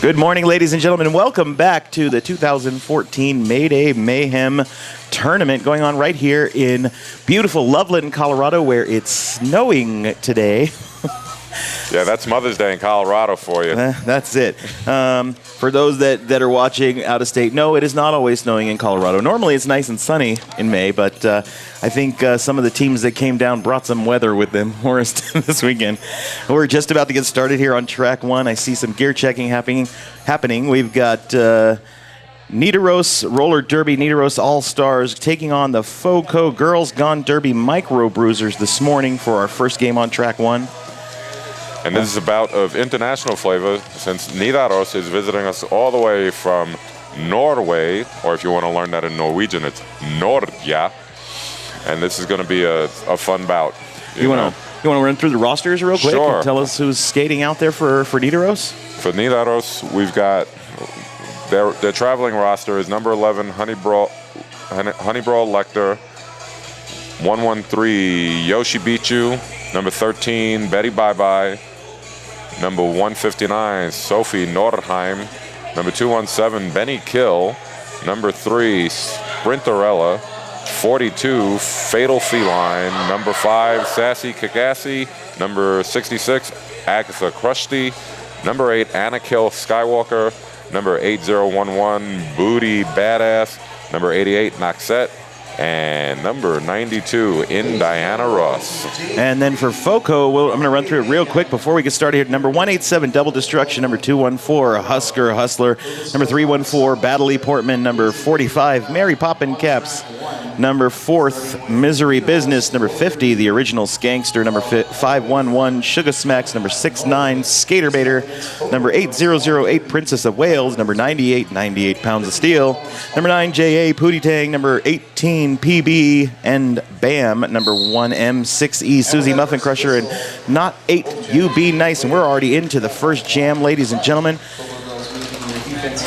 Good morning, ladies and gentlemen, and welcome back to the 2014 Mayday Mayhem tournament going on right here in beautiful Loveland, Colorado, where it's snowing today. Yeah, that's Mother's Day in Colorado for you. That's it. For those that are watching out of state, no, it is not always snowing in Colorado. Normally it's nice and sunny in May, but I think some of the teams that came down brought some weather with them for us this weekend. We're just about to get started here on track one. I see some gear checking happening. We've got Nidaros Roller Derby, Nidaros All-Stars taking on the FoCo Girls Gone Derby Micro Bruisers this morning for our first game on track one. And this is a bout of international flavor since Nidaros is visiting us all the way from Norway, or if you want to learn that in Norwegian, it's Norja. And this is going to be a fun bout. You want to run through the rosters real quick? Sure. And tell us who's skating out there for Nidaros? For Nidaros, we've got their traveling roster is number 11, Honeybrawl Lecter, 113, Yoshi Bichu, number 13, Betty Bye-Bye, number 159, Sophie Nordheim, number 217, Benny Kill, number 3, Sprinterella, 42, Fatal Feline, number 5, Sassy Kikassi, number 66, Agatha Krusty, number 8, Anna Kill Skywalker, number 8011, Booty Badass, number 88, Noxette, and number 92 in Diana Ross. And then for FoCo, I'm going to run through it real quick before we get started here. Number 187, Double Destruction. Number 214, Husker Hustler. Number 314, Battley Portman. Number 45, Mary Poppin' Caps. Number 4th, Misery Business. Number 50, The Original Skankster. Number 511, Sugar Smacks. Number 69, Skater Baiter. Number 8008, Princess of Wales. Number 98, 98 Pounds of Steel. Number 9, J.A. Pootie Tang. Number 18, PB and BAM, number 1M, 6E, Susie Muffin Crusher, and not 8, You Be Nice. And we're already into the first jam, ladies and gentlemen.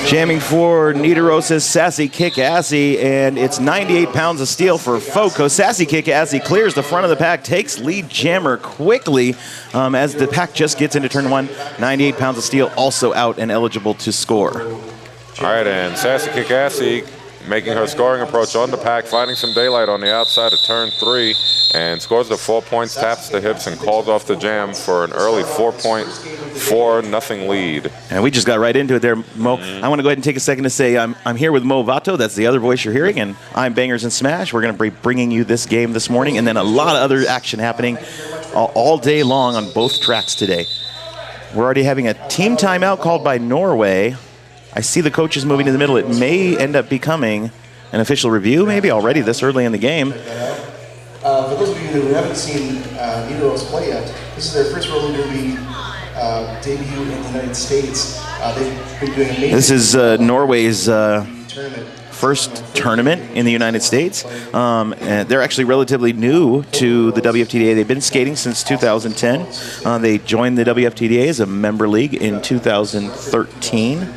Jamming for Nidaros' Sassy Kick-Assy, and it's 98 Pounds of Steel for FoCo. Sassy Kick-Assy clears the front of the pack, takes lead jammer quickly as the pack just gets into turn one. 98 Pounds of Steel also out and eligible to score. All right, and Sassy Kick-Assy making her scoring approach on the pack, finding some daylight on the outside of turn 3, and scores the 4 points, taps the hips, and calls off the jam for an early 4.4-0 lead. And we just got right into it there, Mo. I want to go ahead and take a second to say I'm here with Mo Vato. That's the other voice you're hearing, and I'm Bangers and Smash. We're going to be bringing you this game this morning, and then a lot of other action happening all day long on both tracks today. We're already having a team timeout called by Norway. I see the coaches moving to the middle. It may end up becoming an official review, maybe already this early in the game. For those of you who haven't seen Nidaros play yet, this is their first roller derby debut in the United States. They've been doing amazing. This is Norway's first tournament in the United States. And they're actually relatively new to the WFTDA. They've been skating since 2010. They joined the WFTDA as a member league in 2013.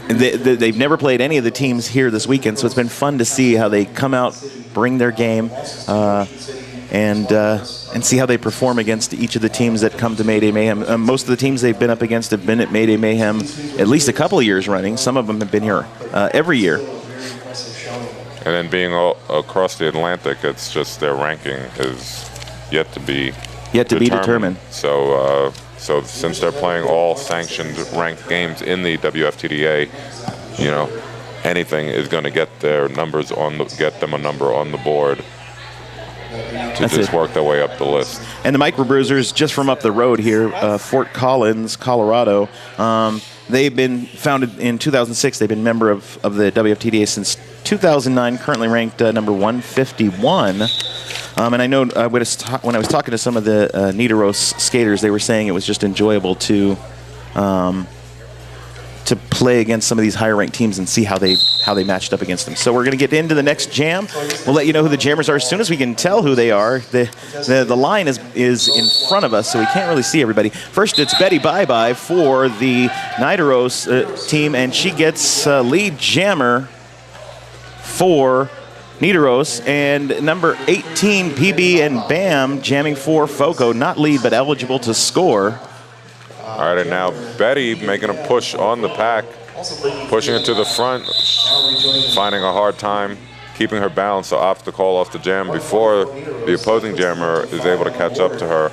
They've never played any of the teams here this weekend, so it's been fun to see how they come out, bring their game, and see how they perform against each of the teams that come to Mayday Mayhem. Most of the teams they've been up against have been at Mayday Mayhem at least a couple of years running. Some of them have been here every year. And then being across the Atlantic, it's just their ranking is yet to be determined. So since they're playing all sanctioned ranked games in the WFTDA, anything is going to get their numbers get them a number on the board. Work their way up the list. And the Micro Bruisers, just from up the road here, Fort Collins, Colorado, they've been founded in 2006. They've been member of the WFTDA since 2009, currently ranked number 151. And I know when I was talking to some of the Nidaros skaters, they were saying it was just enjoyable to play against some of these higher ranked teams and see how they matched up against them. So we're going to get into the next jam. We'll let you know who the jammers are as soon as we can tell who they are. The line is in front of us, so we can't really see everybody. First, it's Betty Bye-Bye for the Nidaros team, and she gets lead jammer for Nidaros, and number 18, PB and BAM, jamming for FoCo, not lead but eligible to score. All right, and now Betty making a push on the pack, pushing it to the front, finding a hard time, keeping her balance to opt to call off the jam before the opposing jammer is able to catch up to her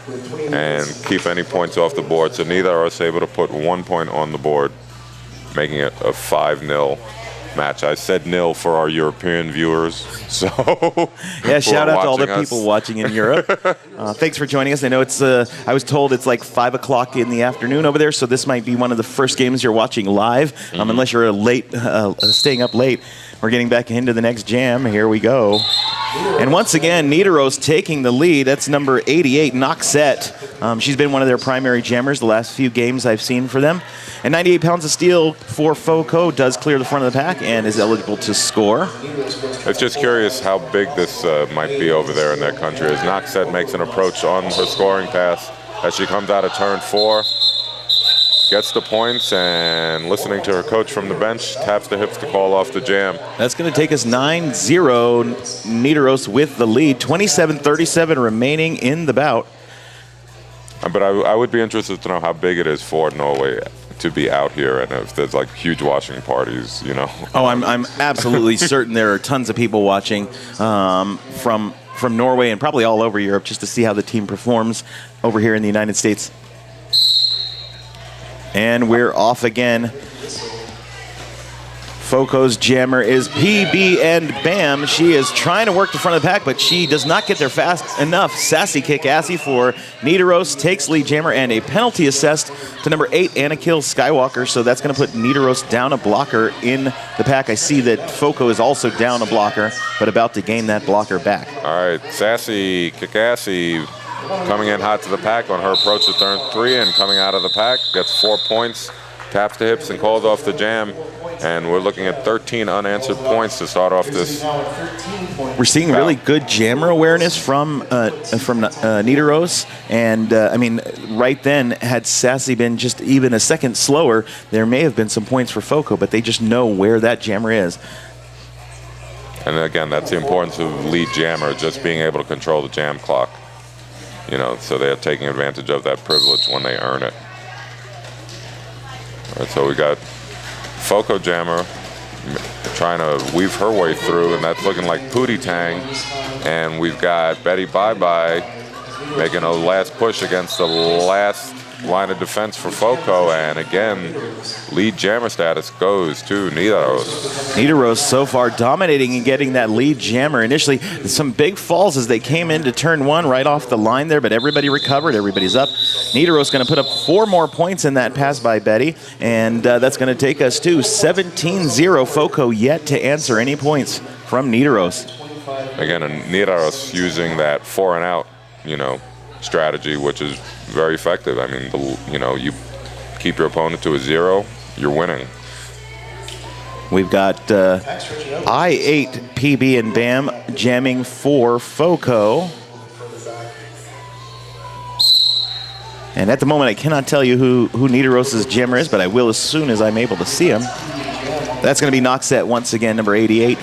and keep any points off the board. So Nidaros able to put 1 point on the board, making it a 5-0 match. I said nil for our European viewers. So yeah, shout out to all the people watching in Europe. Thanks for joining us. I know it's I was told it's like 5 o'clock in the afternoon over there, so this might be one of the first games you're watching live, unless you're staying up late. We're getting back into the next jam. Here we go. And once again, Nidaros taking the lead. That's number 88, Noxette. She's been one of their primary jammers the last few games I've seen for them. And 98 pounds of steel for FoCo does clear the front of the pack and is eligible to score. I was just curious how big this might be over there in that country as Noxette makes an approach on her scoring pass as she comes out of turn 4. Gets the points and listening to her coach from the bench, taps the hips to call off the jam. That's going to take us 9-0. Nidaros with the lead. 27-37 remaining in the bout. But I would be interested to know how big it is for Norway to be out here and if there's like huge watching parties, you know. Oh, I'm absolutely certain there are tons of people watching from Norway and probably all over Europe just to see how the team performs over here in the United States. And we're off again. FoCo's jammer is PB and Bam. She is trying to work the front of the pack, but she does not get there fast enough. Sassy kick assy for Nidaros, takes lead jammer, and a penalty assessed to number 8, Anna Kill Skywalker. So that's going to put Nidaros down a blocker in the pack. I see that FoCo is also down a blocker, but about to gain that blocker back. All right, Sassy kick assy coming in hot to the pack on her approach to turn 3 and coming out of the pack, gets 4 points, taps the hips and calls off the jam. And we're looking at 13 unanswered points to start off this. We're seeing really good jammer awareness from Nidaros. And, I mean, right then, had Sassy been just even a second slower, there may have been some points for FoCo, but they just know where that jammer is. And, again, that's the importance of lead jammer, just being able to control the jam clock. You know, so they're taking advantage of that privilege when they earn it. All right, so we got FoCo jammer trying to weave her way through, and that's looking like Pootie Tang. And we've got Betty Bye Bye making a last push against the last line of defense for FoCo, and again, lead jammer status goes to Nidaros. Nidaros so far dominating and getting that lead jammer. Initially, some big falls as they came into turn 1 right off the line there, but everybody recovered, everybody's up. Nidaros going to put up 4 more points in that pass by Betty, and that's going to take us to 17-0. FoCo yet to answer any points from Nidaros. Again, Nidaros using that 4 and out, you know, strategy, which is very effective. I mean, you know, you keep your opponent to a 0, you're winning. We've got I8 PB and Bam jamming for FoCo. And at the moment, I cannot tell you who Nidaros' jammer is, but I will as soon as I'm able to see him. That's going to be Noxette once again, number 88.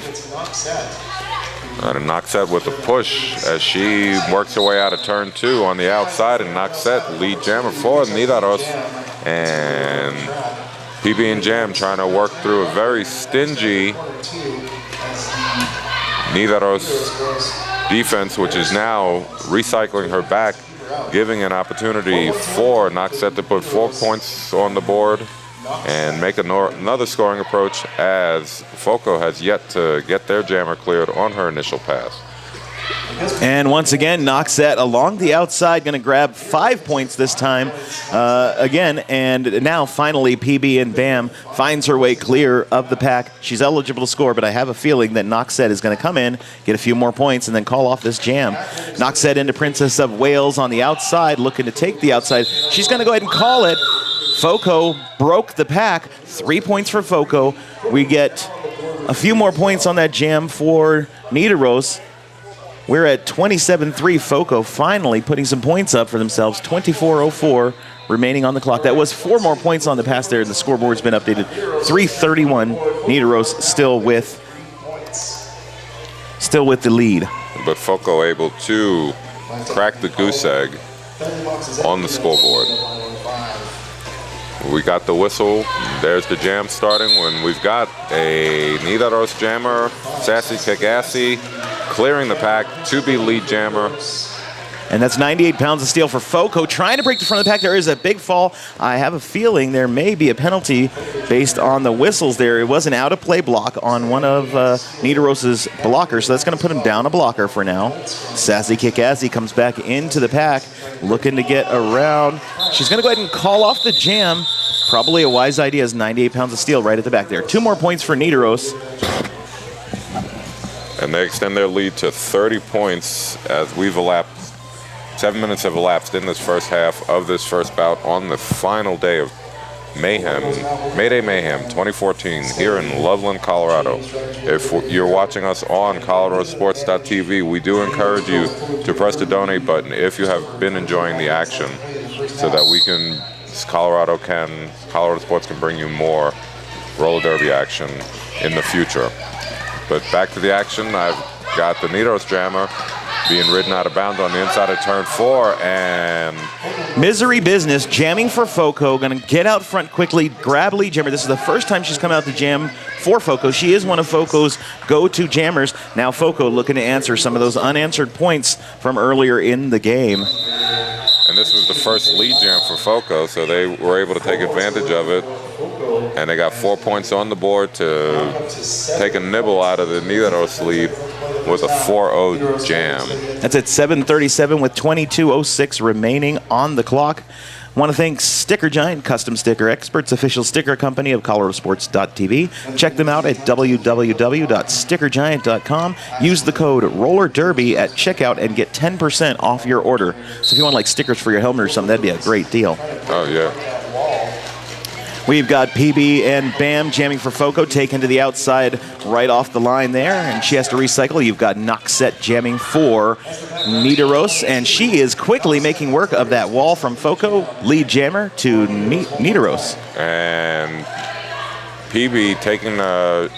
And Noxette with a push as she works her way out of turn 2 on the outside, and Noxette lead jammer for Nidaros. And PB and Jam trying to work through a very stingy Nidaros defense, which is now recycling her back, giving an opportunity for Noxette to put 4 points on the board and make another scoring approach, as FoCo has yet to get their jammer cleared on her initial pass. And once again, Noxette along the outside, going to grab 5 points this time again. And now finally PB and Bam finds her way clear of the pack. She's eligible to score, but I have a feeling that Noxette is going to come in, get a few more points, and then call off this jam. Noxette into Princess of Wales on the outside, looking to take the outside. She's going to go ahead and call it. FoCo broke the pack. 3 points for FoCo. We get a few more points on that jam for Nidaros. We're at 27-3. FoCo finally putting some points up for themselves. 24:04 remaining on the clock. That was 4 more points on the pass there, and the scoreboard's been updated. 3:31. Nidaros still with the lead. But FoCo able to crack the goose egg on the scoreboard. We got the whistle. There's the jam starting when we've got a Nidaros jammer, Sassy Kickassy, clearing the pack to be lead jammer. And that's 98 pounds of steel for FoCo, trying to break the front of the pack. There is a big fall. I have a feeling there may be a penalty based on the whistles there. It was an out-of-play block on one of Nidaros' blockers, so that's going to put him down a blocker for now. Sassy Kickassy comes back into the pack, looking to get around. She's going to go ahead and call off the jam. Probably a wise idea, as 98 pounds of steel right at the back there. 2 more points for Nidaros. And they extend their lead to 30 points as we've elapsed. 7 minutes have elapsed in this first half of this first bout on the final day of Mayhem, Mayday Mayhem 2014 here in Loveland, Colorado. If you're watching us on ColoradoSports.TV, we do encourage you to press the donate button if you have been enjoying the action, so that we can, Colorado Sports can bring you more roller derby action in the future. But back to the action. I've got the Nidaros jammer being ridden out of bounds on the inside of turn 4, and Misery Business jamming for FoCo, going to get out front quickly, grab lead jammer. This is the first time she's come out to jam for FoCo. She is one of FoCo's go-to jammers. Now FoCo looking to answer some of those unanswered points from earlier in the game. And this was the first lead jam for FoCo, so they were able to take advantage of it. And they got 4 points on the board to take a nibble out of the Nidaros lead with a 4-0 jam. That's at 7:37 with 22:06 remaining on the clock. Want to thank Sticker Giant, custom sticker experts, official sticker company of ColoradoSports.TV. Check them out at www.stickergiant.com. Use the code RollerDerby at checkout and get 10% off your order. So if you want like stickers for your helmet or something, that'd be a great deal. Oh, yeah. We've got PB and Bam jamming for FoCo, taken to the outside right off the line there, and she has to recycle. You've got Noxette jamming for Nidaros, and she is quickly making work of that wall from FoCo, lead jammer to Nidaros. And PB taking a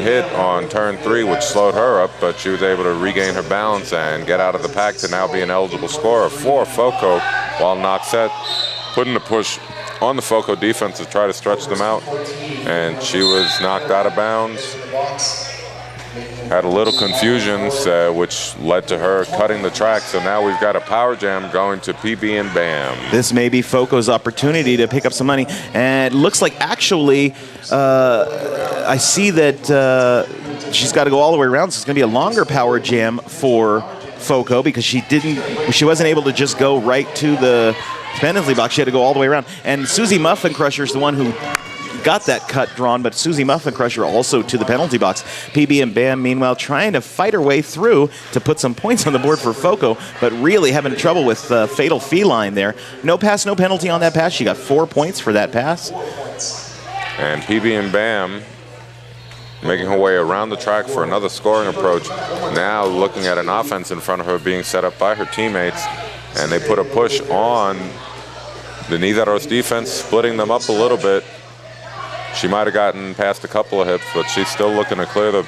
hit on turn 3, which slowed her up, but she was able to regain her balance and get out of the pack to now be an eligible scorer for FoCo, while Noxette putting the push on the FoCo defense to try to stretch them out, and she was knocked out of bounds. Had a little confusion, which led to her cutting the track. So now we've got a power jam going to PB and Bam. This may be FoCo's opportunity to pick up some money, and it looks like actually I see that she's got to go all the way around, so it's going to be a longer power jam for FoCo because she wasn't able to just go right to the penalty box. She had to go all the way around. And Susie Muffin Crusher is the one who got that cut drawn, but Susie Muffin Crusher also to the penalty box. PB and Bam, meanwhile, trying to fight her way through to put some points on the board for FoCo, but really having trouble with Fatal Feline there. No pass, no penalty on that pass. She got 4 points for that pass. And PB and Bam making her way around the track for another scoring approach. Now looking at an offense in front of her being set up by her teammates. And they put a push on the Nidaros defense, splitting them up a little bit. She might have gotten past a couple of hits, but she's still looking to clear the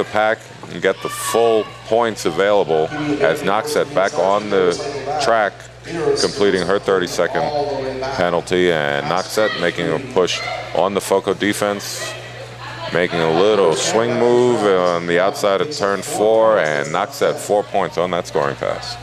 pack and get the full points available as Noxette back on the track, completing her 30-second penalty. And Noxette making a push on the FoCo defense, making a little swing move on the outside of turn 4, and Noxette 4 points on that scoring pass.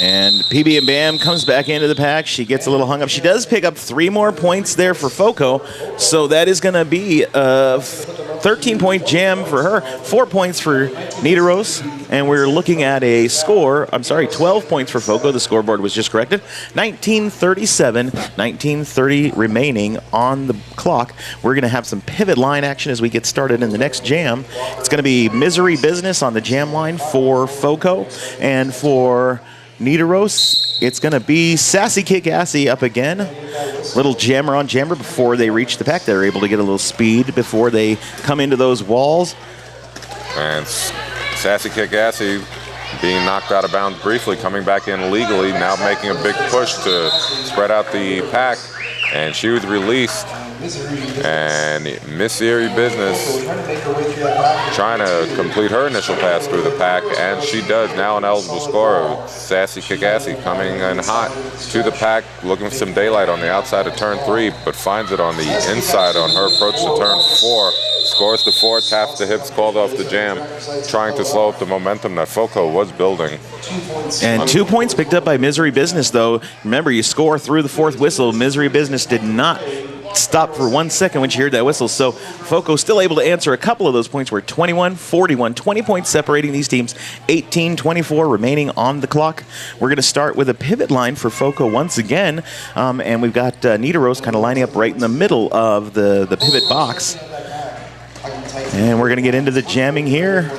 And PB and Bam comes back into the pack. She gets a little hung up. She does pick up 3 more points there for FoCo, so that is going to be a 13-point jam for her. 4 points for Nidaros, and we're looking at a score. 12 points for FoCo. The scoreboard was just corrected. 19:37, 19:30 remaining on the clock. We're going to have some pivot line action as we get started in the next jam. It's going to be Misery Business on the jam line for FoCo, and for Nidaros, it's going to be Sassy Kickassy up again. Little jammer on jammer before they reach the pack. They're able to get a little speed before they come into those walls. And Sassy Kickassy being knocked out of bounds briefly, coming back in legally, now making a big push to spread out the pack. And she was released And Miss Erie Business trying to complete her initial pass through the pack, and she does. Now an eligible scorer, Sassy Kickassy, coming in hot to the pack, looking for some daylight on the outside of turn 3, but finds it on the inside on her approach to turn 4. Scores the 4, taps the hips, called off the jam, trying to slow up the momentum that FoCo was building. And 2 points picked up by Misery Business, though. Remember, you score through the 4th whistle. Misery Business did not stop for 1 second when she heard that whistle. So FoCo still able to answer a couple of those points. We're 21-41, 20 points separating these teams, 18-24 remaining on the clock. We're going to start with a pivot line for FoCo once again. And we've got Nidaros kind of lining up right in the middle of the pivot box. And we're going to get into the jamming here.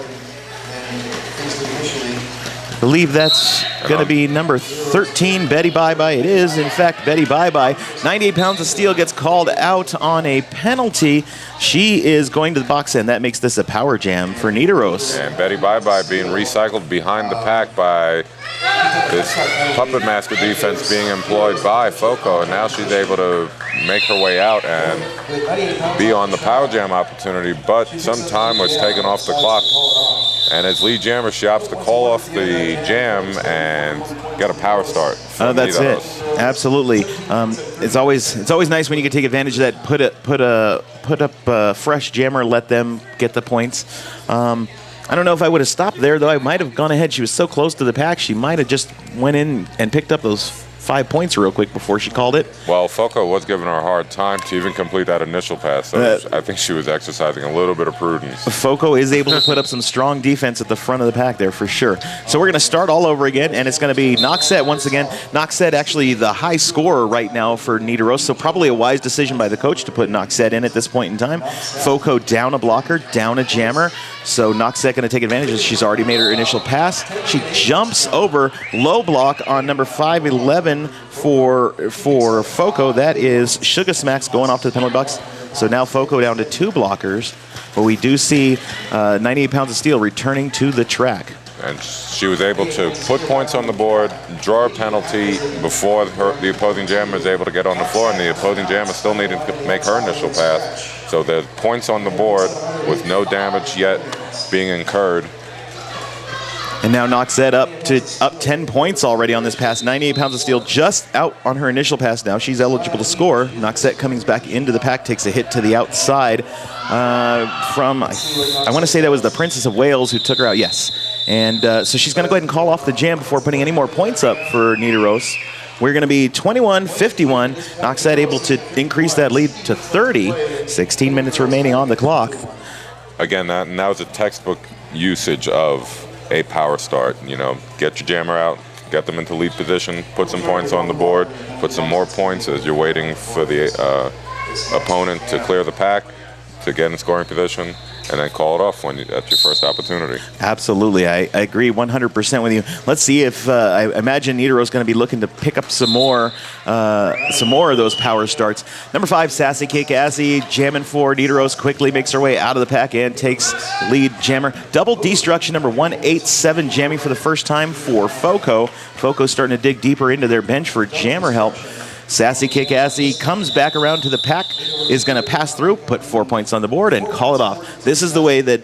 I believe that's going to be number 13, Betty Bye Bye. It is, in fact, Betty Bye Bye. 98 pounds of steel gets called out on a penalty. She is going to the box end. That makes this a power jam for Nidaros. And Betty Bye Bye being recycled behind the pack by this puppet master defense being employed by FoCo. And now she's able to make her way out and be on the power jam opportunity. But some time was taken off the clock. And as lead jammer, she opts to call off the jam and get a power start. That's Nidaros. It. Absolutely. It's always nice when you can take advantage of that. Put up a fresh jammer, let them get the points. I don't know if I would have stopped there, though. I might have gone ahead. She was so close to the pack, she might have just went in and picked up those 5 points real quick before she called it. Well, FoCo was giving her a hard time to even complete that initial pass. So I think she was exercising a little bit of prudence. FoCo is able to put up some strong defense at the front of the pack there for sure. So we're going to start all over again, and it's going to be Noxette once again. Noxette actually the high scorer right now for Nidaros, so probably a wise decision by the coach to put Noxette in at this point in time. FoCo down a blocker, down a jammer. So Noxette going to take advantage of this. She's already made her initial pass. She jumps over low block on number 5'11" for FoCo. That is Sugar Smacks going off to the penalty box. So now FoCo down to 2 blockers. But we do see 98 pounds of steel returning to the track. And she was able to put points on the board, draw a penalty before the opposing jammer is able to get on the floor, and the opposing jammer still needed to make her initial pass. So there's points on the board with no damage yet being incurred. And now Noxette up 10 points already on this pass. 98 pounds of steel just out on her initial pass now. She's eligible to score. Noxette coming back into the pack, takes a hit to the outside from, I want to say that was the Princess of Wales who took her out. Yes. And so she's going to go ahead and call off the jam before putting any more points up for Nidaros. We're going to be 21-51. Noxette able to increase that lead to 30. 16 minutes remaining on the clock. Again, that was a textbook usage of a power start. You know, get your jammer out, get them into lead position, put some points on the board, put some more points as you're waiting for the opponent to clear the pack to get in scoring position, and then call it off when at your first opportunity. Absolutely. I agree 100% with you. Let's see if I imagine Nidaros is going to be looking to pick up some more of those power starts. Number 5, Sassy Kickassy, jamming for Nidaros, quickly makes her way out of the pack and takes lead jammer. Double destruction, number 187, jamming for the first time for FoCo. FoCo starting to dig deeper into their bench for jammer help. Sassy Kickassy comes back around to the pack, is going to pass through, put 4 points on the board, and call it off. This is the way that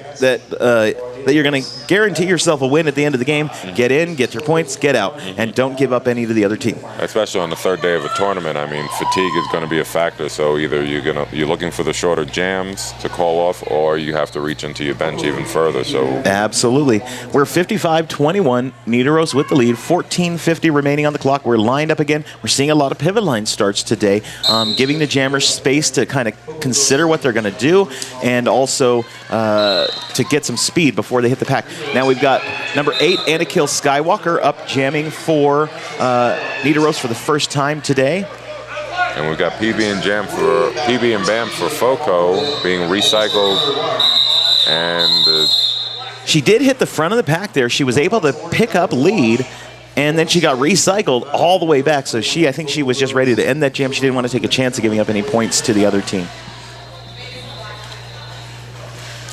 you're going to guarantee yourself a win at the end of the game. Get in, get your points, get out, and don't give up any to the other team. Especially on the third day of a tournament, I mean, fatigue is going to be a factor. So either you're looking for the shorter jams to call off, or you have to reach into your bench even further. So absolutely. We're 55-21, Nidaros with the lead, 14:50 remaining on the clock. We're lined up again. We're seeing a lot of pivot line starts today, giving the jammers space to kind of consider what they're going to do, and also to get some speed before they hit the pack. Now we've got number 8, Anakil Skywalker, up jamming for Nidaros for the first time today. And we've got PB and BAM for FoCo being recycled. And she did hit the front of the pack there. She was able to pick up lead, and then she got recycled all the way back. So I think she was just ready to end that jam. She didn't want to take a chance of giving up any points to the other team.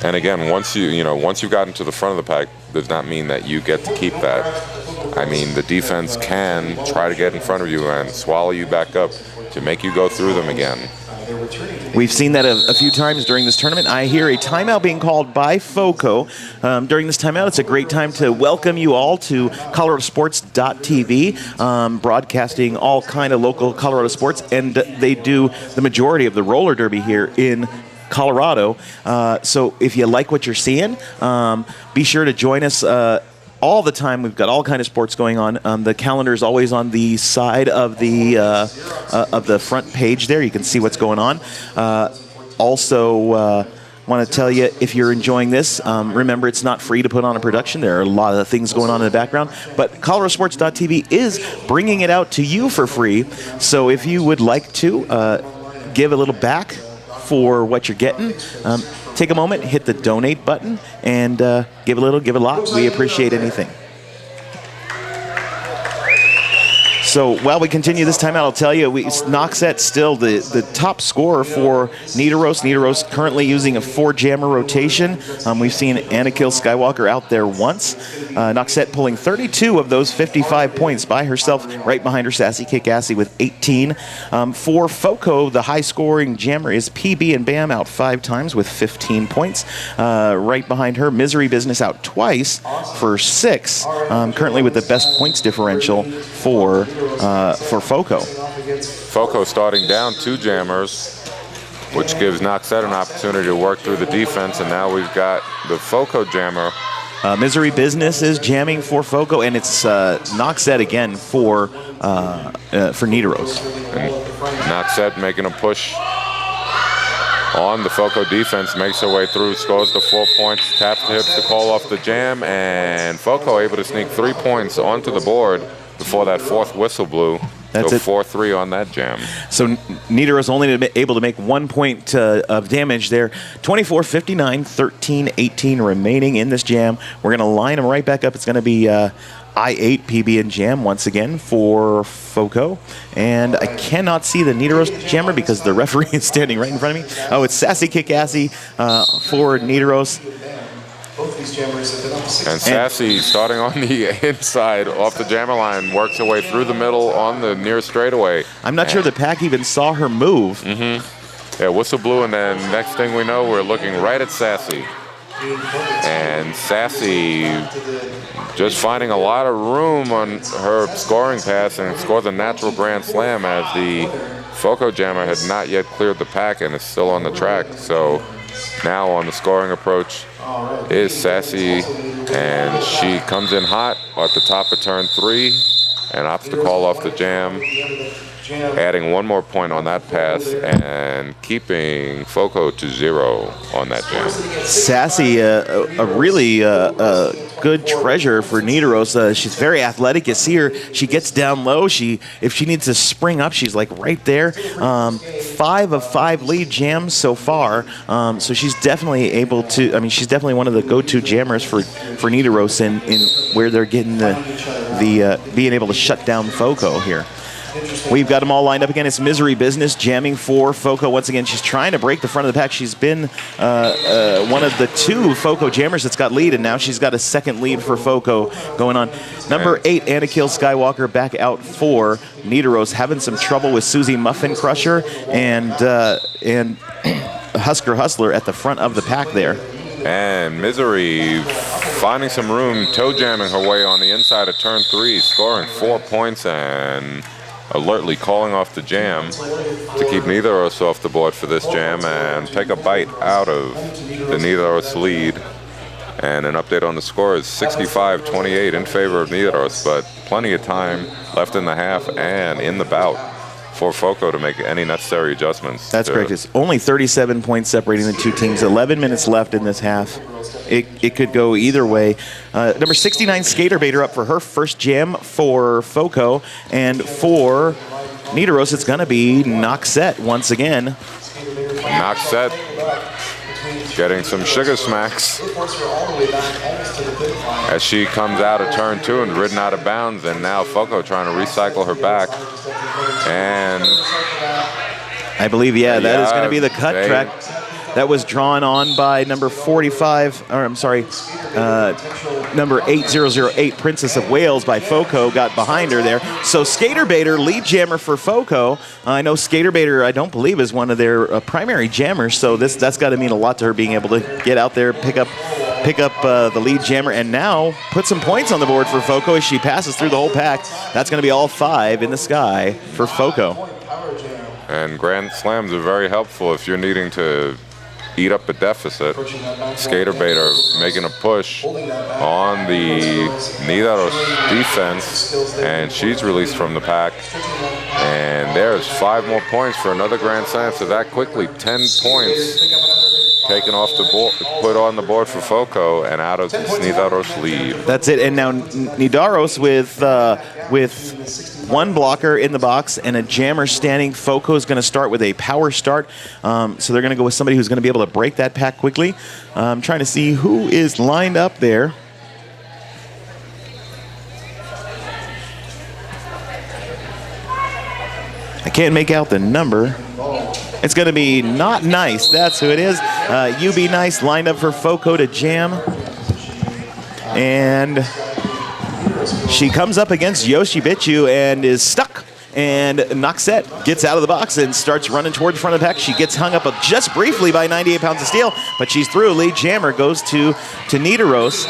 And again, once you've gotten to the front of the pack, does not mean that you get to keep that. I mean, the defense can try to get in front of you and swallow you back up to make you go through them again. We've seen that a few times during this tournament. I hear a timeout being called by FoCo. During this timeout, it's a great time to welcome you all to ColoradoSports.TV, broadcasting all kind of local Colorado sports, and they do the majority of the roller derby here in Colorado. So if you like what you're seeing, be sure to join us all the time. We've got all kind of sports going on. The calendar is always on the side of the front page there. You can see what's going on. Also, want to tell you, if you're enjoying this, remember it's not free to put on a production. There are a lot of things going on in the background, but ColoradoSports.TV is bringing it out to you for free. So if you would like to give a little back for what you're getting, take a moment, hit the donate button, and give a little, give a lot. We appreciate anything. So while we continue this timeout, I'll tell you, Noxette still the top scorer for Nidaros. Nidaros currently using a 4-jammer rotation. We've seen Anakil Skywalker out there once. Noxette pulling 32 of those 55 points by herself, right behind her Sassy Kickassy with 18. For FoCo, the high-scoring jammer is PB and Bam out 5 times with 15 points. Right behind her, Misery Business out twice for 6, currently with the best points differential for FoCo. FoCo starting down 2 jammers, which gives Noxette an opportunity to work through the defense, and now we've got the FoCo jammer. Misery Business is jamming for FoCo, and it's Noxette again for Nidaros. And Noxette making a push on the FoCo defense, makes her way through, scores the 4 points, taps the hips to call off the jam, and FoCo able to sneak 3 points onto the board before that 4th whistle blew. That's so it. 4-3 on that jam. So Nidaros only able to make 1 point of damage there. 24-59, 13-18 remaining in this jam. We're going to line them right back up. It's going to be I8 PB and Jam once again for FoCo. And I cannot see the Nidaros jammer because the referee is standing right in front of me. Oh, it's Sassy Kickassy for Nidaros. Both these jammers have been up 6 And Sassy, starting on the inside off the jammer line, works her way through the middle on the near straightaway. I'm not sure the pack even saw her move. Yeah, whistle blew, and then next thing we know, we're looking right at Sassy. And Sassy just finding a lot of room on her scoring pass and scores a natural grand slam, as the FoCo jammer had not yet cleared the pack and is still on the track. So now on the scoring approach is Sassy, and she comes in hot at the top of turn 3 and opts to call off the jam, adding 1 more point on that pass and keeping FoCo to 0 on that jam. Sassy, a really good treasure for Nidaros. She's very athletic. You see her, she gets down low. If she needs to spring up, she's like right there. 5 of 5 lead jams so far. So she's definitely able to, I mean, she's definitely one of the go-to jammers for Nidaros in where they're getting the being able to shut down FoCo here. We've got them all lined up again. It's Misery Business jamming for FoCo. Once again, she's trying to break the front of the pack. She's been one of the 2 FoCo jammers that's got lead, and now she's got a 2nd lead for FoCo going on. Number 8, Anakil Skywalker, back out for Nidaros, having some trouble with Susie Muffin Crusher and Husker Hustler at the front of the pack there. And Misery finding some room, toe jamming her way on the inside of turn 3, scoring 4 points and alertly calling off the jam to keep Nidaros off the board for this jam and take a bite out of the Nidaros lead. And an update on the score is 65-28 in favor of Nidaros, but plenty of time left in the half and in the bout for FoCo to make any necessary adjustments. That's correct. It's only 37 points separating the 2 teams. 11 minutes left in this half. It could go either way. Number 69, Skater Baiter, up for her first jam for FoCo. And for Nidaros, it's going to be Noxette once again. Noxette getting some sugar smacks as she comes out of turn 2 and ridden out of bounds, and now FoCo trying to recycle her back. And I believe, that is going to be the cut track. that was drawn on by number 45, or I'm sorry, number 8008, Princess of Wales by FoCo, got behind her there. So Skater Baiter, lead jammer for FoCo. I know Skater Baiter, I don't believe, is one of their primary jammers, so that's got to mean a lot to her, being able to get out there, pick up the lead jammer, and now put some points on the board for FoCo as she passes through the whole pack. That's going to be all 5 in the sky for FoCo. And Grand Slams are very helpful if you're needing to eat up a deficit. Skater Baiter making a push on the Nidaros defense, and she's released from the pack. And there's 5 more points for another Grand Slam. So that quickly, 10 points taken off the board, put on the board for FoCo, and out of this Nidaros lead. That's it. And now Nidaros with 1 blocker in the box and a jammer standing. FoCo is going to start with a power start. So they're going to go with somebody who's going to be able to break that pack quickly. I'm trying to see who is lined up there. I can't make out the number. It's going to be Not Nice. That's who it is. You Be Nice lined up for FoCo to jam. And she comes up against Yoshi Bichu and is stuck. And Noxette gets out of the box and starts running toward the front of the pack. She gets hung up just briefly by 98 pounds of steel, but she's through. Lead jammer goes to Nidaros.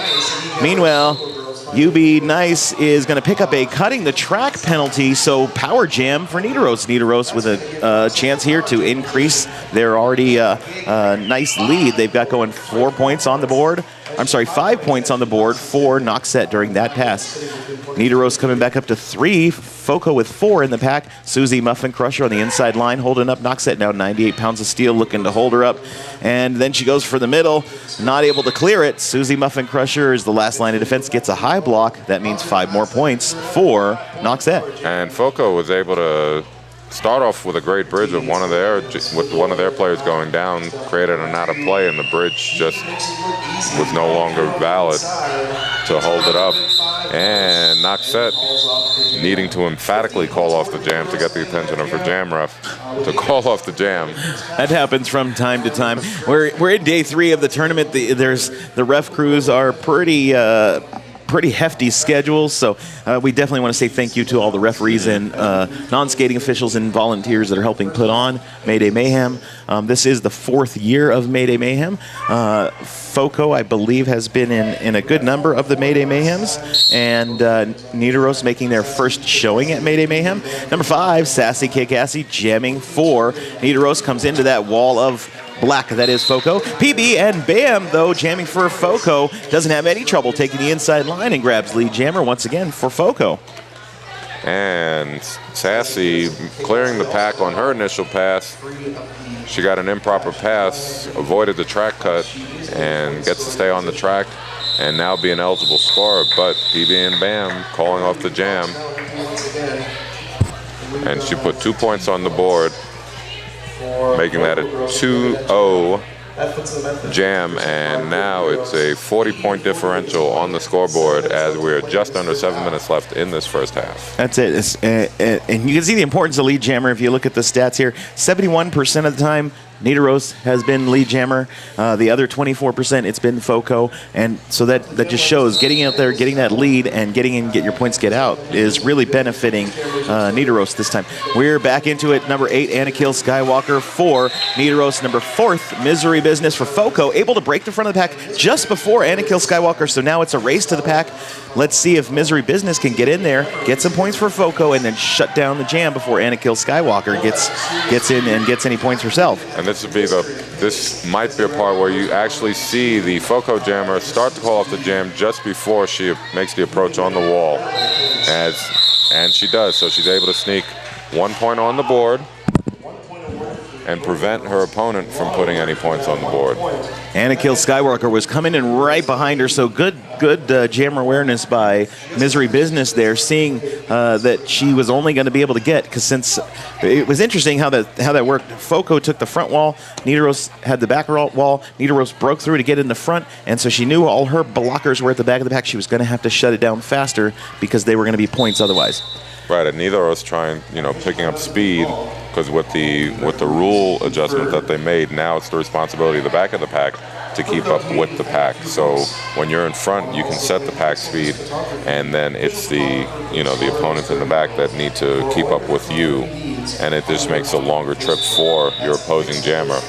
Meanwhile, You Be Nice is going to pick up a cutting the track penalty, so power jam for Nidaros. Nidaros with a chance here to increase their already nice lead. They've got going 4 points on the board. I'm sorry, 5 points on the board for Noxette during that pass. Nidaros coming back up to 3. FoCo with 4 in the pack. Susie Muffin Crusher on the inside line holding up Noxette, now 98 pounds of steel, looking to hold her up. And then she goes for the middle, not able to clear it. Susie Muffin Crusher is the last line of defense, gets a high block. That means 5 more points for Noxette. And FoCo was able to start off with a great bridge with one of their players going down, created an out of play, and the bridge just was no longer valid to hold it up. And Noxette needing to emphatically call off the jam to get the attention of her jam ref to call off the jam. That happens from time to time. We're in day 3 of the tournament. The ref crews are pretty hefty schedules, so we definitely want to say thank you to all the referees and non-skating officials and volunteers that are helping put on Mayday Mayhem. This is the 4th year of Mayday Mayhem. FoCo, I believe, has been in a good number of the Mayday Mayhems, and Nidaros making their first showing at Mayday Mayhem. Number 5, Sassy Kickassy jamming 4. Nidaros comes into that wall of black, that is FoCo. PB and Bam, though, jamming for FoCo, doesn't have any trouble taking the inside line and grabs lead jammer once again for FoCo. And Sassy clearing the pack on her initial pass. She got an improper pass, avoided the track cut, and gets to stay on the track and now be an eligible scorer. But PB and Bam calling off the jam. And she put 2 points on the board, making that a 2-0 jam, and now it's a 40-point differential on the scoreboard as we're just under 7 minutes left in this first half. That's it. And you can see the importance of lead jammer if you look at the stats here. 71% of the time, Nidaros has been lead jammer. The other 24%, it's been FoCo. And so that just shows getting out there, getting that lead, and getting in, get your points, get out is really benefiting Nidaros this time. We're back into it. Number 8, Anakil Skywalker for Nidaros. Number 4th, Misery Business for FoCo. Able to break the front of the pack just before Anakil Skywalker. So now it's a race to the pack. Let's see if Misery Business can get in there, get some points for FoCo, and then shut down the jam before Anakil Skywalker gets in and gets any points herself. And this might be a part where you actually see the FoCo jammer start to call off the jam just before she makes the approach on the wall. And she does, so she's able to sneak 1 point on the board and prevent her opponent from putting any points on the board. Anakil Skywalker was coming in right behind her, so good jammer awareness by Misery Business there, seeing that she was only going to be able to get, because since it was interesting how that worked. FoCo took the front wall, Nidaros had the back wall, Nidaros broke through to get in the front, and so she knew all her blockers were at the back of the pack. She was going to have to shut it down faster because they were going to be points otherwise. Right, and Nidaros trying, picking up speed, because with the rule adjustment that they made, now it's the responsibility of the back of the pack to keep up with the pack. So when you're in front, you can set the pack speed, and then it's the opponents in the back that need to keep up with you, and it just makes a longer trip for your opposing jammer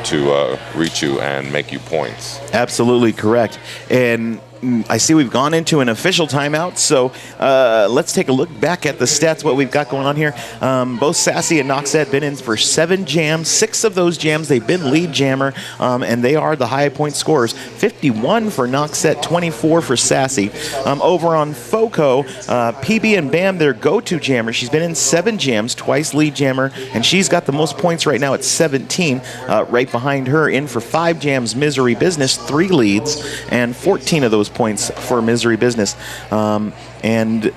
to reach you and make you points. Absolutely correct. And I see we've gone into an official timeout, so let's take a look back at the stats, what we've got going on here. Both Sassy and Noxette been in for 7 jams. 6 of those jams, they've been lead jammer, and they are the high point scorers. 51 for Noxette, 24 for Sassy. Over on FoCo, PB and Bam, their go-to jammer. She's been in 7 jams, twice lead jammer, and she's got the most points right now at 17. Right behind her, in for 5 jams, Misery Business, 3 leads, and 14 of those points for Misery Business. And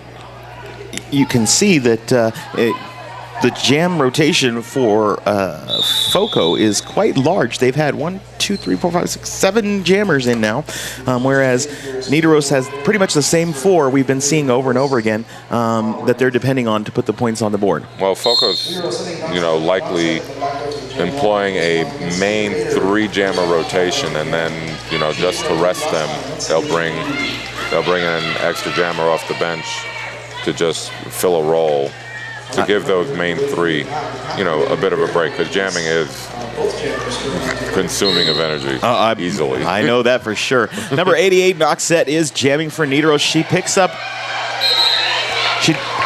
you can see that the jam rotation for FoCo is quite large. They've had 1, 2, 3, 4, 5, 6, 7 jammers in now, whereas Nidaros has pretty much the same 4 we've been seeing over and over again that they're depending on to put the points on the board. Well, FoCo's, likely employing a main 3 jammer rotation, and then, just to rest them, they'll bring in an extra jammer off the bench to just fill a role, to give those main 3, a bit of a break, because jamming is consuming of energy easily. I know that for sure. Number 88, Noxette, is jamming for Nidaros. She picks up...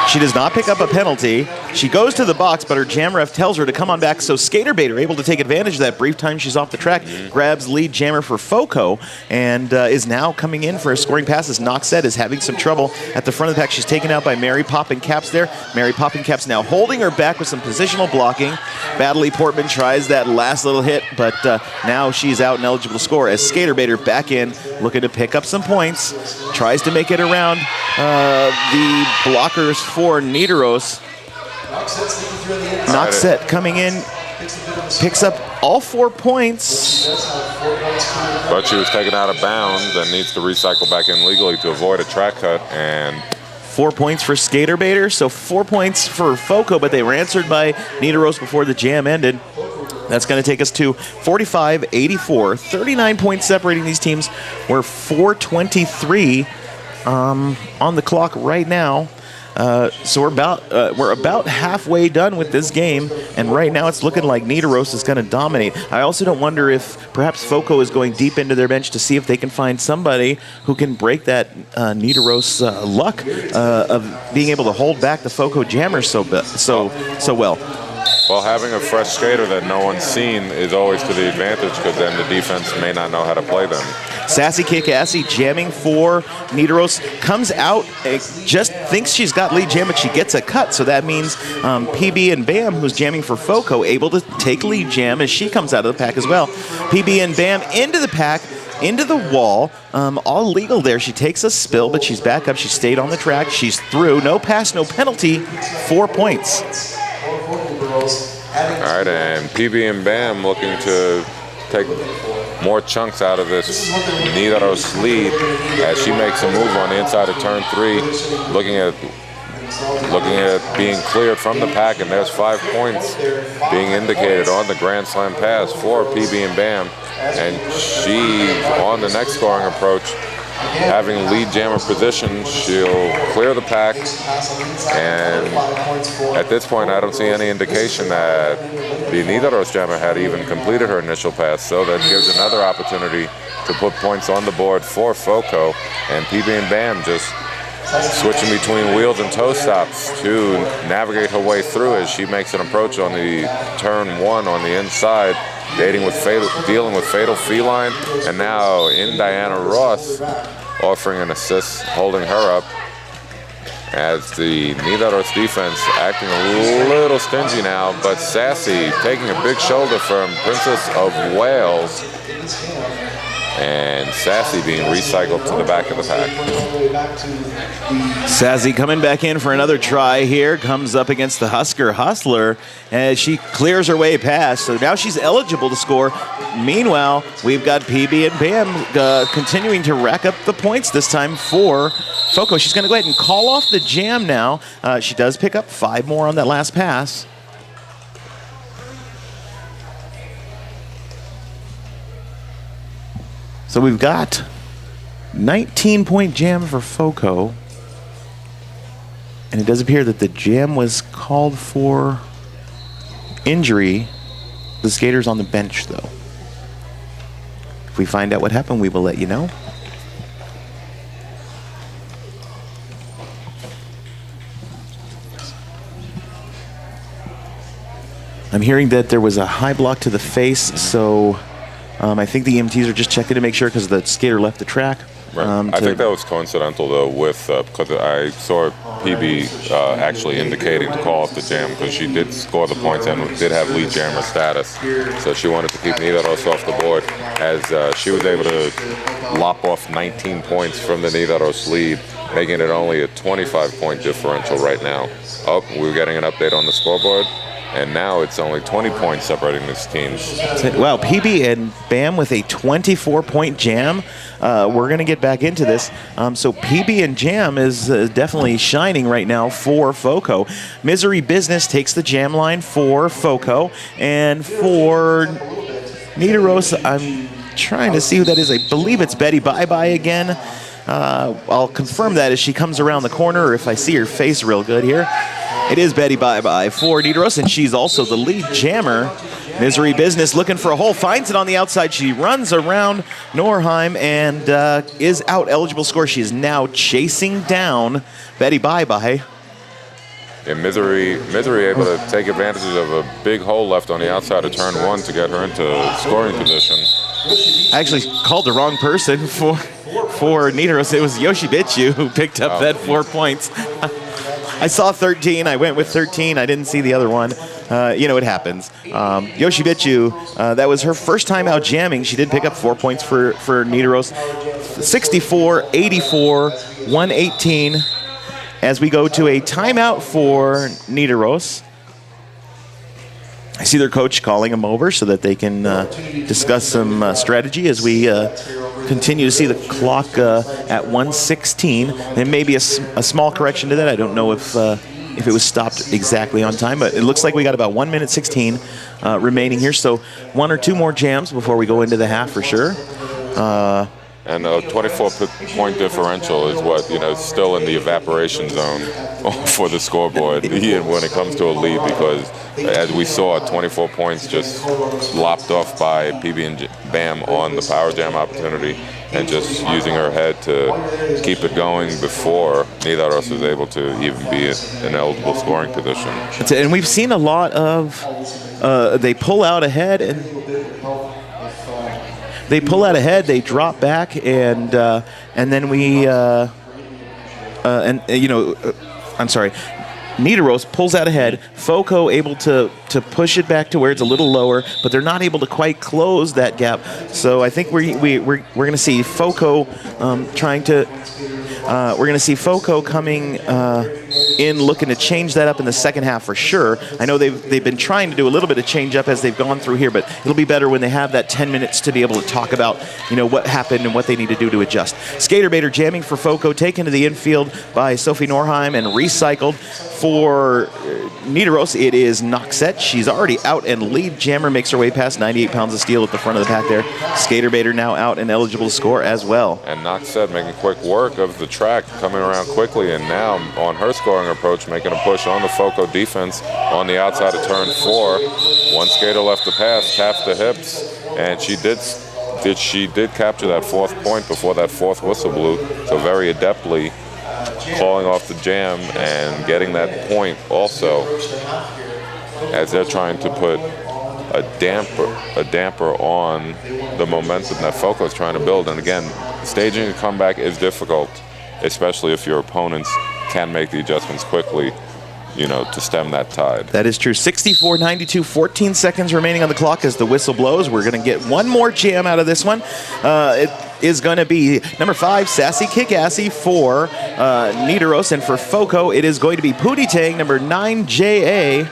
She does not pick up a penalty. She goes to the box, but her jam ref tells her to come on back. So Skater Baiter able to take advantage of that brief time she's off the track, grabs lead jammer for FoCo, and is now coming in for a scoring pass as Noxette is having some trouble at the front of the pack. She's taken out by Mary Poppin Caps there. Mary Poppin Caps now holding her back with some positional blocking. Badley Portman tries that last little hit, but now she's out and eligible to score as Skater Baiter back in, looking to pick up some points. Tries to make it around the blockers for Nidaros. Noxette coming in, picks up all 4 points. But she was taken out of bounds and needs to recycle back in legally to avoid a track cut. And 4 points for Skater Baiter, so 4 points for FoCo, but they were answered by Nidaros before the jam ended. That's going to take us to 45-84. 39 points separating these teams. We're 4:23 on the clock right now. So we're about halfway done with this game, and right now it's looking like Nidaros is going to dominate. I also don't wonder if perhaps FoCo is going deep into their bench to see if they can find somebody who can break that Nidaros luck of being able to hold back the FoCo jammers so well. Well, having a fresh skater that no one's seen is always to the advantage, because then the defense may not know how to play them. Sassy Kikassi jamming for Nidaros, comes out, just thinks she's got lead jam, but she gets a cut. So that means PB and Bam, who's jamming for FoCo, able to take lead jam as she comes out of the pack as well. PB and Bam into the pack, into the wall, all legal there. She takes a spill, but she's back up. She stayed on the track. She's through. No pass, no penalty. 4 points. All right, and PB and Bam looking to take more chunks out of this Nidaros lead as she makes a move on the inside of turn 3, looking at being cleared from the pack, and there's 5 points being indicated on the Grand Slam pass for PB and Bam, and she, on the next scoring approach, having lead jammer position, she'll clear the pack, and at this point I don't see any indication that the Nidaros jammer had even completed her initial pass, so that gives another opportunity to put points on the board for FoCo, and PB and Bam just switching between wheels and toe stops to navigate her way through as she makes an approach on the turn 1 on the inside, dealing with Fatal Feline, and now in Diana Ross offering an assist, holding her up, as the Nidaros defense acting a little stingy now, but Sassy taking a big shoulder from Princess of Wales, and Sassy being recycled to the back of the pack. Sassy coming back in for another try here, comes up against the Husker Hustler as she clears her way past, so now she's eligible to score. Meanwhile, we've got PB and Bam continuing to rack up the points, this time for FoCo. She's going to go ahead and call off the jam now. She does pick up 5 more on that last pass. So we've got 19-point jam for FoCo. And it does appear that the jam was called for injury. The skater's on the bench, though. If we find out what happened, we will let you know. I'm hearing that there was a high block to the face, so I think the EMTs are just checking to make sure because the skater left the track. Right. I think that was coincidental, though, with because I saw PB actually indicating to call off the jam because she did score the points and did have lead jammer status. So she wanted to keep Nidaros off the board as she was able to lop off 19 points from the Nidaros lead, making it only a 25-point differential right now. Oh, we're getting an update on the scoreboard. And now it's only 20 points separating these teams. Wow, PB and BAM with a 24-point jam. We're going to get back into this. So PB and Jam is definitely shining right now for FoCo. Misery Business takes the jam line for FoCo. And for Nidaros, I'm trying to see who that is. I believe it's Betty Bye-Bye again. I'll confirm that as she comes around the corner, or if I see her face real good here. It is Betty Bye-Bye for Nidaros, and she's also the lead jammer. Misery Business looking for a hole, finds it on the outside. She runs around Norheim and is out eligible score. She is now chasing down Betty Bye-Bye. And Misery able to take advantage of a big hole left on the outside of turn 1 to get her into scoring position. I actually called the wrong person for Nidaros. It was Yoshibitsu who picked up that 4 points. I saw 13. I went with 13. I didn't see the other one. It happens. Yoshibitsu, that was her first time out jamming. She did pick up 4 points for Nidaros. 64, 84, 118. As we go to a timeout for Nidaros. I see their coach calling them over so that they can discuss some strategy as we continue to see the clock at 1:16. There may be a small correction to that. I don't know if it was stopped exactly on time, but it looks like we got about 1 minute 16 remaining here. So 1 or 2 more jams before we go into the half for sure. And a 24-point differential is what, still in the evaporation zone for the scoreboard when it comes to a lead, because as we saw, 24 points just lopped off by PB and BAM on the power jam opportunity and just using her head to keep it going before Nidaros was able to even be in eligible scoring position. And we've seen a lot of they pull out ahead and they drop back, and then we I'm sorry. Nidaros pulls out ahead. FoCo able to push it back to where it's a little lower, but they're not able to quite close that gap. So I think we're going to see FoCo we're going to see FoCo coming in looking to change that up in the second half for sure. I know they've been trying to do a little bit of change up as they've gone through here, but it'll be better when they have that 10 minutes to be able to talk about what happened and what they need to do to adjust. Skater Baiter jamming for FoCo, taken to the infield by Sophie Norheim and recycled for Nidaros. It is Noxette. She's already out, and lead jammer makes her way past 98 pounds of steel at the front of the pack there. Skater Baiter now out and eligible to score as well. And Noxette making quick work of the track, coming around quickly, and now on her scoring approach, making a push on the FoCo defense on the outside of turn 4. One skater left to pass, taps the hips, and she did capture that 4th point before that 4th whistle blew. So very adeptly calling off the jam and getting that point also, as they're trying to put a damper on the momentum that FoCo is trying to build. And again, staging a comeback is difficult, especially if your opponents can make the adjustments quickly, to stem that tide. That is true. 64-92, 14 seconds remaining on the clock as the whistle blows. We're going to get one more jam out of this one. It is going to be number 5, Sassy Kickassy for Nidaros, and for FoCo, it is going to be Pootie Tang, number 9, J.A.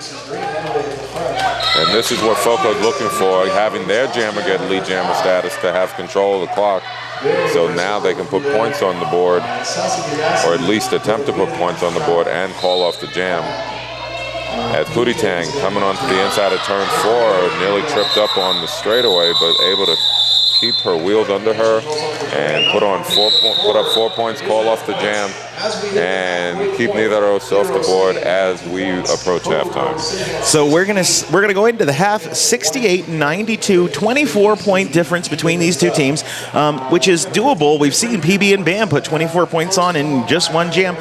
And this is what FoCo is looking for, having their jammer get lead jammer status to have control of the clock. So now they can put points on the board, or at least attempt to put points on the board and call off the jam. As Pootie Tang coming onto the inside of turn 4, nearly tripped up on the straightaway, but able to keep her wheels under her and put up 4 points, call off the jam, and keep Nidaros off the board as we approach halftime. So we're gonna go into the half. 68-92, 24-point difference between these two teams, which is doable. We've seen PB and BAM put 24 points on in just one jam,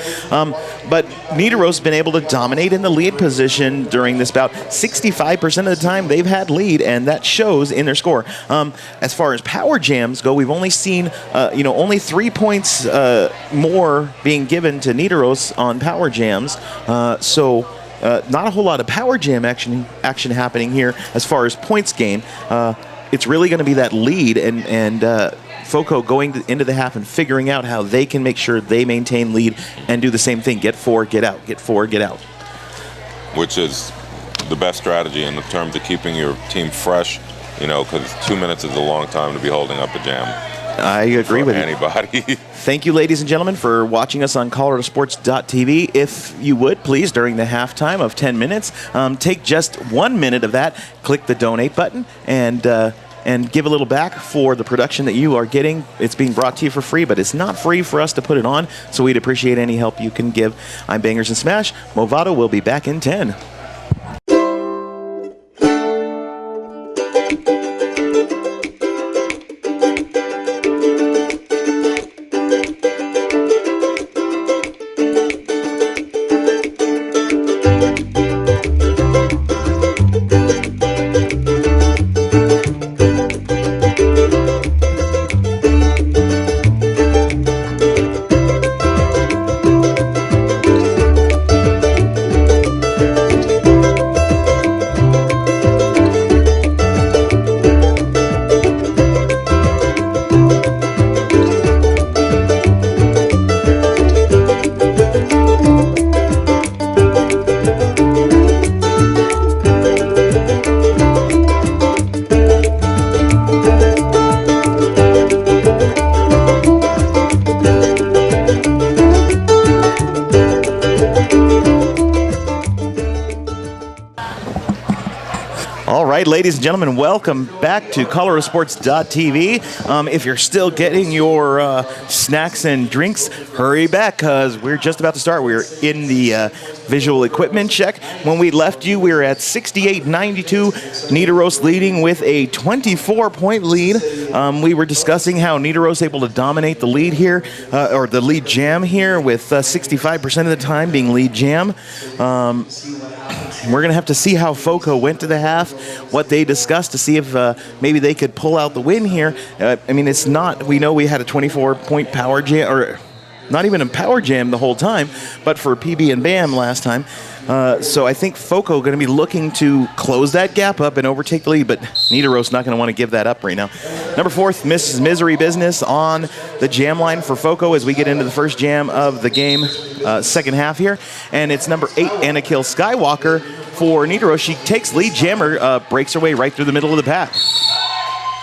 but Nidaros has been able to dominate in the lead position during this bout. 65% of the time they've had lead, and that shows in their score. As far as power jams go, we've only seen only 3 points more being given to Nidaros on power jams. So not a whole lot of power jam action happening here as far as points gained. It's really going to be that lead and FoCo going into the half and figuring out how they can make sure they maintain lead and do the same thing. Get 4, get out. Get 4, get out. Which is the best strategy in terms of keeping your team fresh, because 2 minutes is a long time to be holding up a jam. I agree with anybody. Thank you, ladies and gentlemen, for watching us on ColoradoSports.TV. If you would, please, during the halftime of 10 minutes, take just 1 minute of that, click the donate button, and give a little back for the production that you are getting. It's being brought to you for free, but it's not free for us to put it on, so we'd appreciate any help you can give. I'm Bangers and Smash. Movado will be back in 10. Ladies and gentlemen, welcome back to ColoradoSports.TV. If you're still getting your snacks and drinks, hurry back because we're just about to start. We're in the visual equipment check. When we left you, we were at 68-92. Nidaros leading with a 24-point lead. We were discussing how Nidaros able to dominate the lead here, or the lead jam here, with 65% of the time being lead jam. We're going to have to see how FoCo went to the half, what they discussed to see if maybe they could pull out the win here. It's not, we know we had a 24-point power jam, or not even a power jam the whole time, but for PB and BAM last time. So I think FoCo going to be looking to close that gap up and overtake the lead, but Nidaros not going to want to give that up right now. Number 4, Mrs. Misery Business on the jam line for FoCo as we get into the first jam of the game, second half here. And it's number 8, Anna Kill Skywalker for Nidaros. She takes lead jammer, breaks her way right through the middle of the pack.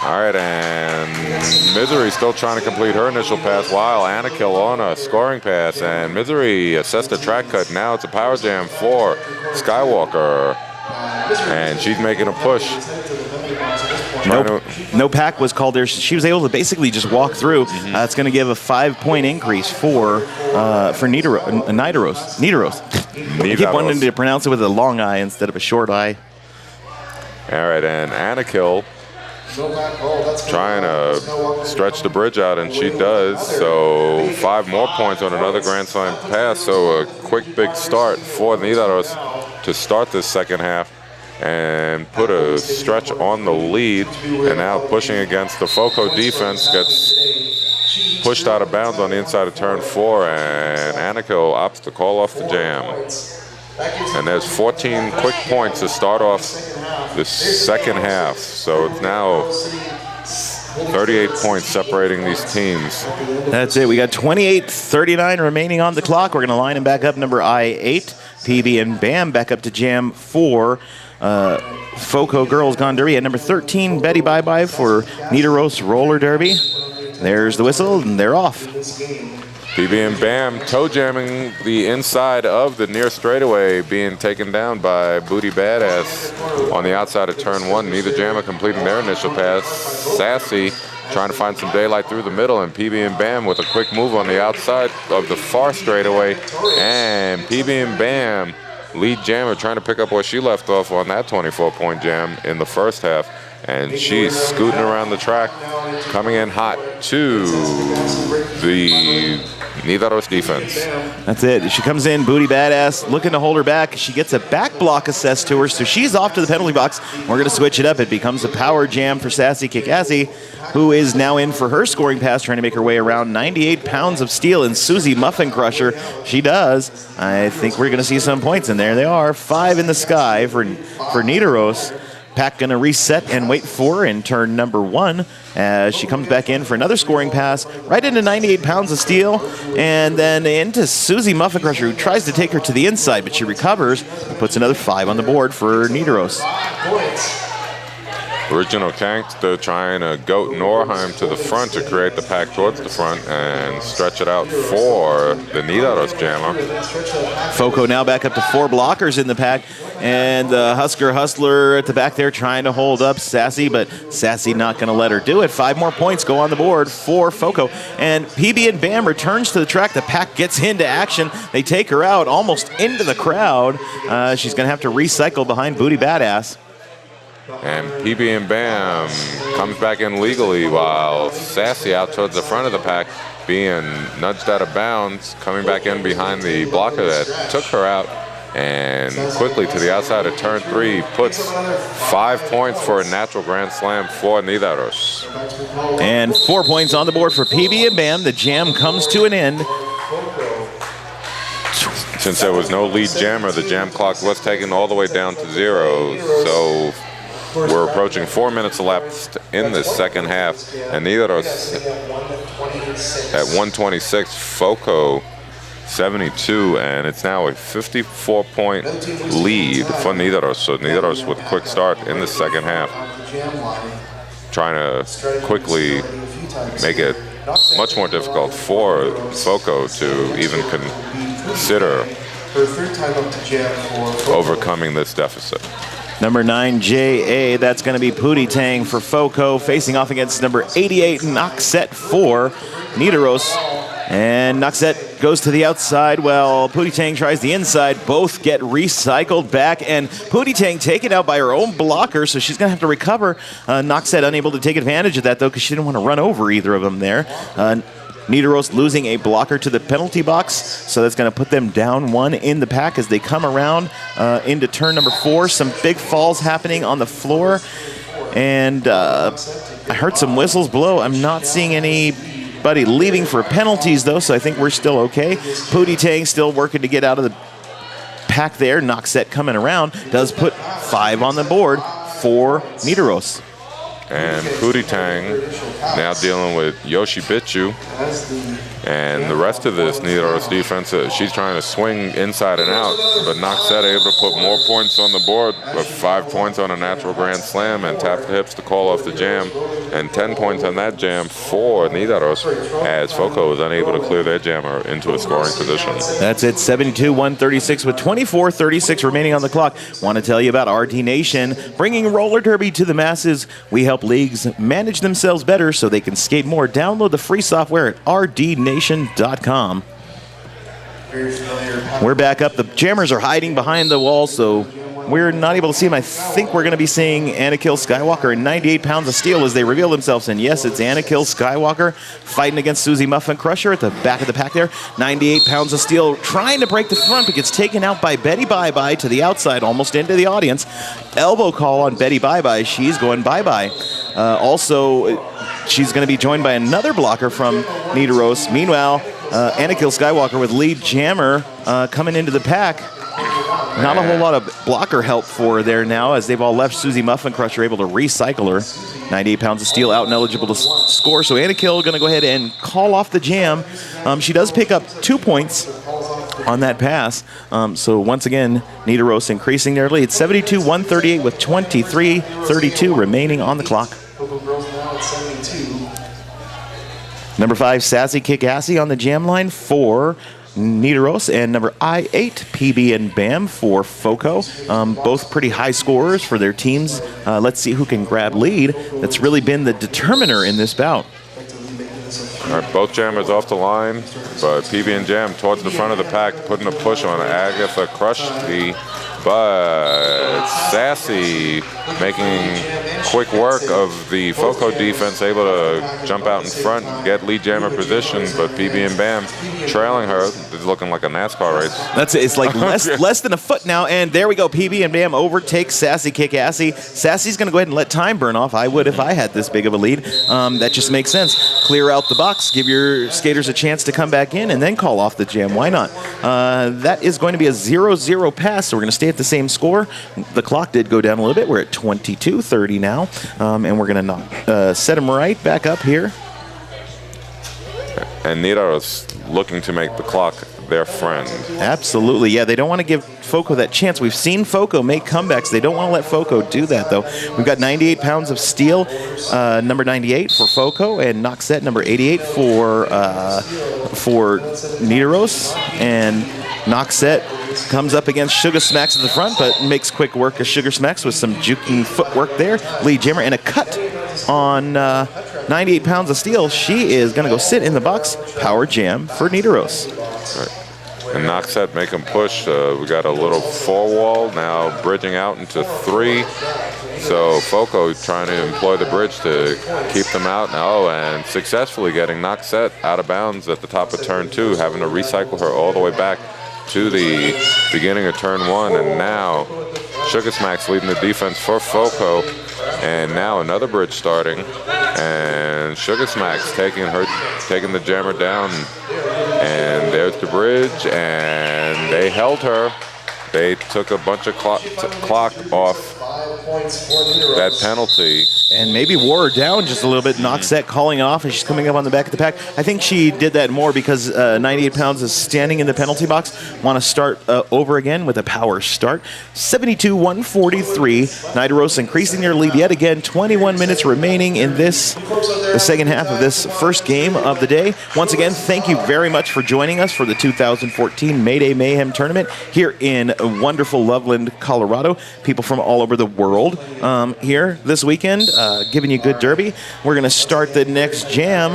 All right, and Misery still trying to complete her initial pass while Anakill on a scoring pass, and Misery assessed a track cut. Now it's a power jam for Skywalker, and she's making a push. No pack was called there. She was able to basically just walk through. It's going to give a 5-point increase for Nidaros. I keep wanting to pronounce it with a long I instead of a short I. All right, and Anakill trying to stretch the bridge out, and she does. So 5 more points on another Grand Slam pass. So a quick big start for Nidaros to start this second half and put a stretch on the lead. And now pushing against the FoCo defense, gets pushed out of bounds on the inside of turn 4, and Anakill opts to call off the jam. And there's 14 quick points to start off the second half. So it's now 38 points separating these teams. That's it. We got 28:39 remaining on the clock. We're going to line them back up. Number I-8, PB and BAM, back up to Jam 4. FoCo Girls Gone Derby. And number 13, Betty Bye Bye for Nidaros Roller Derby. There's the whistle, and they're off. PB and BAM toe jamming the inside of the near straightaway, being taken down by Booty Badass on the outside of turn 1. Neither jammer completing their initial pass. Sassy trying to find some daylight through the middle, and PB and Bam with a quick move on the outside of the far straightaway. And PB and Bam, lead jammer, trying to pick up where she left off on that 24-point jam in the first half. And she's scooting around the track, coming in hot to the Nidaros defense. That's it. She comes in, booty badass, looking to hold her back. She gets a back block assessed to her, so she's off to the penalty box. We're going to switch it up. It becomes a power jam for Sassy Kikassi, who is now in for her scoring pass, trying to make her way around 98 pounds of steel. And Susie Muffin Crusher, she does. I think we're going to see some points in there. They are 5 in the sky for Nidaros. Pack going to reset and wait for her in turn number 1 as she comes back in for another scoring pass right into 98 pounds of steel, and then into Susie Muffin Crusher, who tries to take her to the inside, but she recovers and puts another 5 on the board for Nidaros. Original Kank still trying to goat Norheim to the front to create the pack towards the front and stretch it out for the Nidaros jammer. FoCo now back up to 4 blockers in the pack, and Husker Hustler at the back there trying to hold up Sassy, but Sassy not going to let her do it. 5 more points go on the board for FoCo, and PB and Bam returns to the track. The pack gets into action. They take her out almost into the crowd. She's going to have to recycle behind Booty Badass. And PB and Bam comes back in legally while Sassy out towards the front of the pack being nudged out of bounds, coming back in behind the blocker that took her out, and quickly to the outside of turn 3 puts 5 points for a natural grand slam for Nidaros. And 4 points on the board for PB and Bam. The jam comes to an end. Since there was no lead jammer, the jam clock was taken all the way down to 0, so we're approaching 4 minutes elapsed in the second half, and Nidaros at 126, FoCo 72, and it's now a 54-point lead for Nidaros. So Nidaros with a quick start in the second half, trying to quickly make it much more difficult for FoCo to even consider overcoming this deficit. Number 9, J.A., that's going to be Pootie Tang for FoCo, facing off against number 88, Noxet for Nidaros. And Noxet goes to the outside while Pootie Tang tries the inside. Both get recycled back, and Pootie Tang taken out by her own blocker, so she's going to have to recover. Noxet unable to take advantage of that, though, because she didn't want to run over either of them there. Nidaros losing a blocker to the penalty box, so that's going to put them down 1 in the pack as they come around into turn number 4. Some big falls happening on the floor, and I heard some whistles below. I'm not seeing anybody leaving for penalties, though, so I think we're still okay. Pootie Tang still working to get out of the pack there. Noxet coming around does put 5 on the board for Nidaros. And Pootie Tang now dealing with Yoshi Bitchu. And the rest of this Nidaros defense, she's trying to swing inside and out, but Noxet able to put more points on the board with 5 points on a natural grand slam and tap the hips to call off the jam, and 10 points on that jam for Nidaros as FoCo is unable to clear their jammer into a scoring position. That's it, 72-136 with 24:36 remaining on the clock. Want to tell you about RD Nation, bringing roller derby to the masses. We help leagues manage themselves better so they can skate more. Download the free software at rdnation.com. We're back up. The jammers are hiding behind the wall, so we're not able to see them. I think we're going to be seeing Anakill Skywalker and 98 pounds of steel as they reveal themselves. And yes, it's Anakill Skywalker fighting against Susie Muffin Crusher at the back of the pack there. 98 pounds of steel trying to break the front, but gets taken out by Betty Bye-Bye to the outside, almost into the audience. Elbow call on Betty Bye-Bye. She's going bye-bye. Also, she's going to be joined by another blocker from Nidaros. Meanwhile, Anakill Skywalker with lead jammer coming into the pack. Not a whole lot of blocker help for her there now as they've all left Susie Muffin Crusher able to recycle her. 98 pounds of steel out and eligible to score. So Anakill going to go ahead and call off the jam. She does pick up 2 points on that pass. So once again, Nidaros increasing their lead. 72-138 with 23:32 remaining on the clock. Number 5, Sassy Kikassi on the jam line for Nidaros, and number I8, PB and Bam for FoCo. Both pretty high scorers for their teams. Let's see who can grab lead. That's really been the determiner in this bout. All right, both jammers off the line, but PB and Jam towards the front of the pack, putting a push on Agatha Krushki, but Sassy making quick work of the FoCo defense, able to jump out in front and get lead jammer position, but PB and Bam trailing her. It's looking like a NASCAR race. It's like less than a foot now, and there we go. PB and Bam overtakes Sassy Kick-Assy. Sassy's going to go ahead and let time burn off. I would if I had this big of a lead. That just makes sense. Clear out the box, give your skaters a chance to come back in, and then call off the jam. Why not? That is going to be a 0-0 pass, so we're going to stay at the same score. The clock did go down a little bit. We're at 22:30 now, and we're going to set them right back up here. And Nidaros looking to make the clock their friend. Absolutely, yeah. They don't want to give FoCo that chance. We've seen FoCo make comebacks. They don't want to let FoCo do that, though. We've got 98 pounds of steel, number 98 for FoCo, and Noxette, number 88 for Nidaros. And Noxette comes up against Sugar Smacks at the front, but makes quick work of Sugar Smacks with some juking footwork there. Lead jammer and a cut on 98 pounds of steel. She is going to go sit in the box. Power jam for Nidaros. Right. And Noxette make him push. We got a little four wall now, bridging out into 3. So FoCo trying to employ the bridge to keep them out now, and successfully getting Noxette out of bounds at the top of turn 2, having to recycle her all the way back to the beginning of turn 1. And now Sugar Smacks leading the defense for FoCo, and now another bridge starting, and Sugar Smacks taking the jammer down, and there's the bridge, and they held her. They took a bunch of clock off that penalty. And maybe wore her down just a little bit. Noxette calling off, and she's coming up on the back of the pack. I think she did that more because 98 pounds is standing in the penalty box. Want to start over again with a power start. 72-143. Nidaros increasing their lead yet again. 21 minutes remaining in the second half of this first game of the day. Once again, thank you very much for joining us for the 2014 Mayday Mayhem tournament here in wonderful Loveland, Colorado. People from all over the world here this weekend. Giving you good derby. We're going to start the next jam,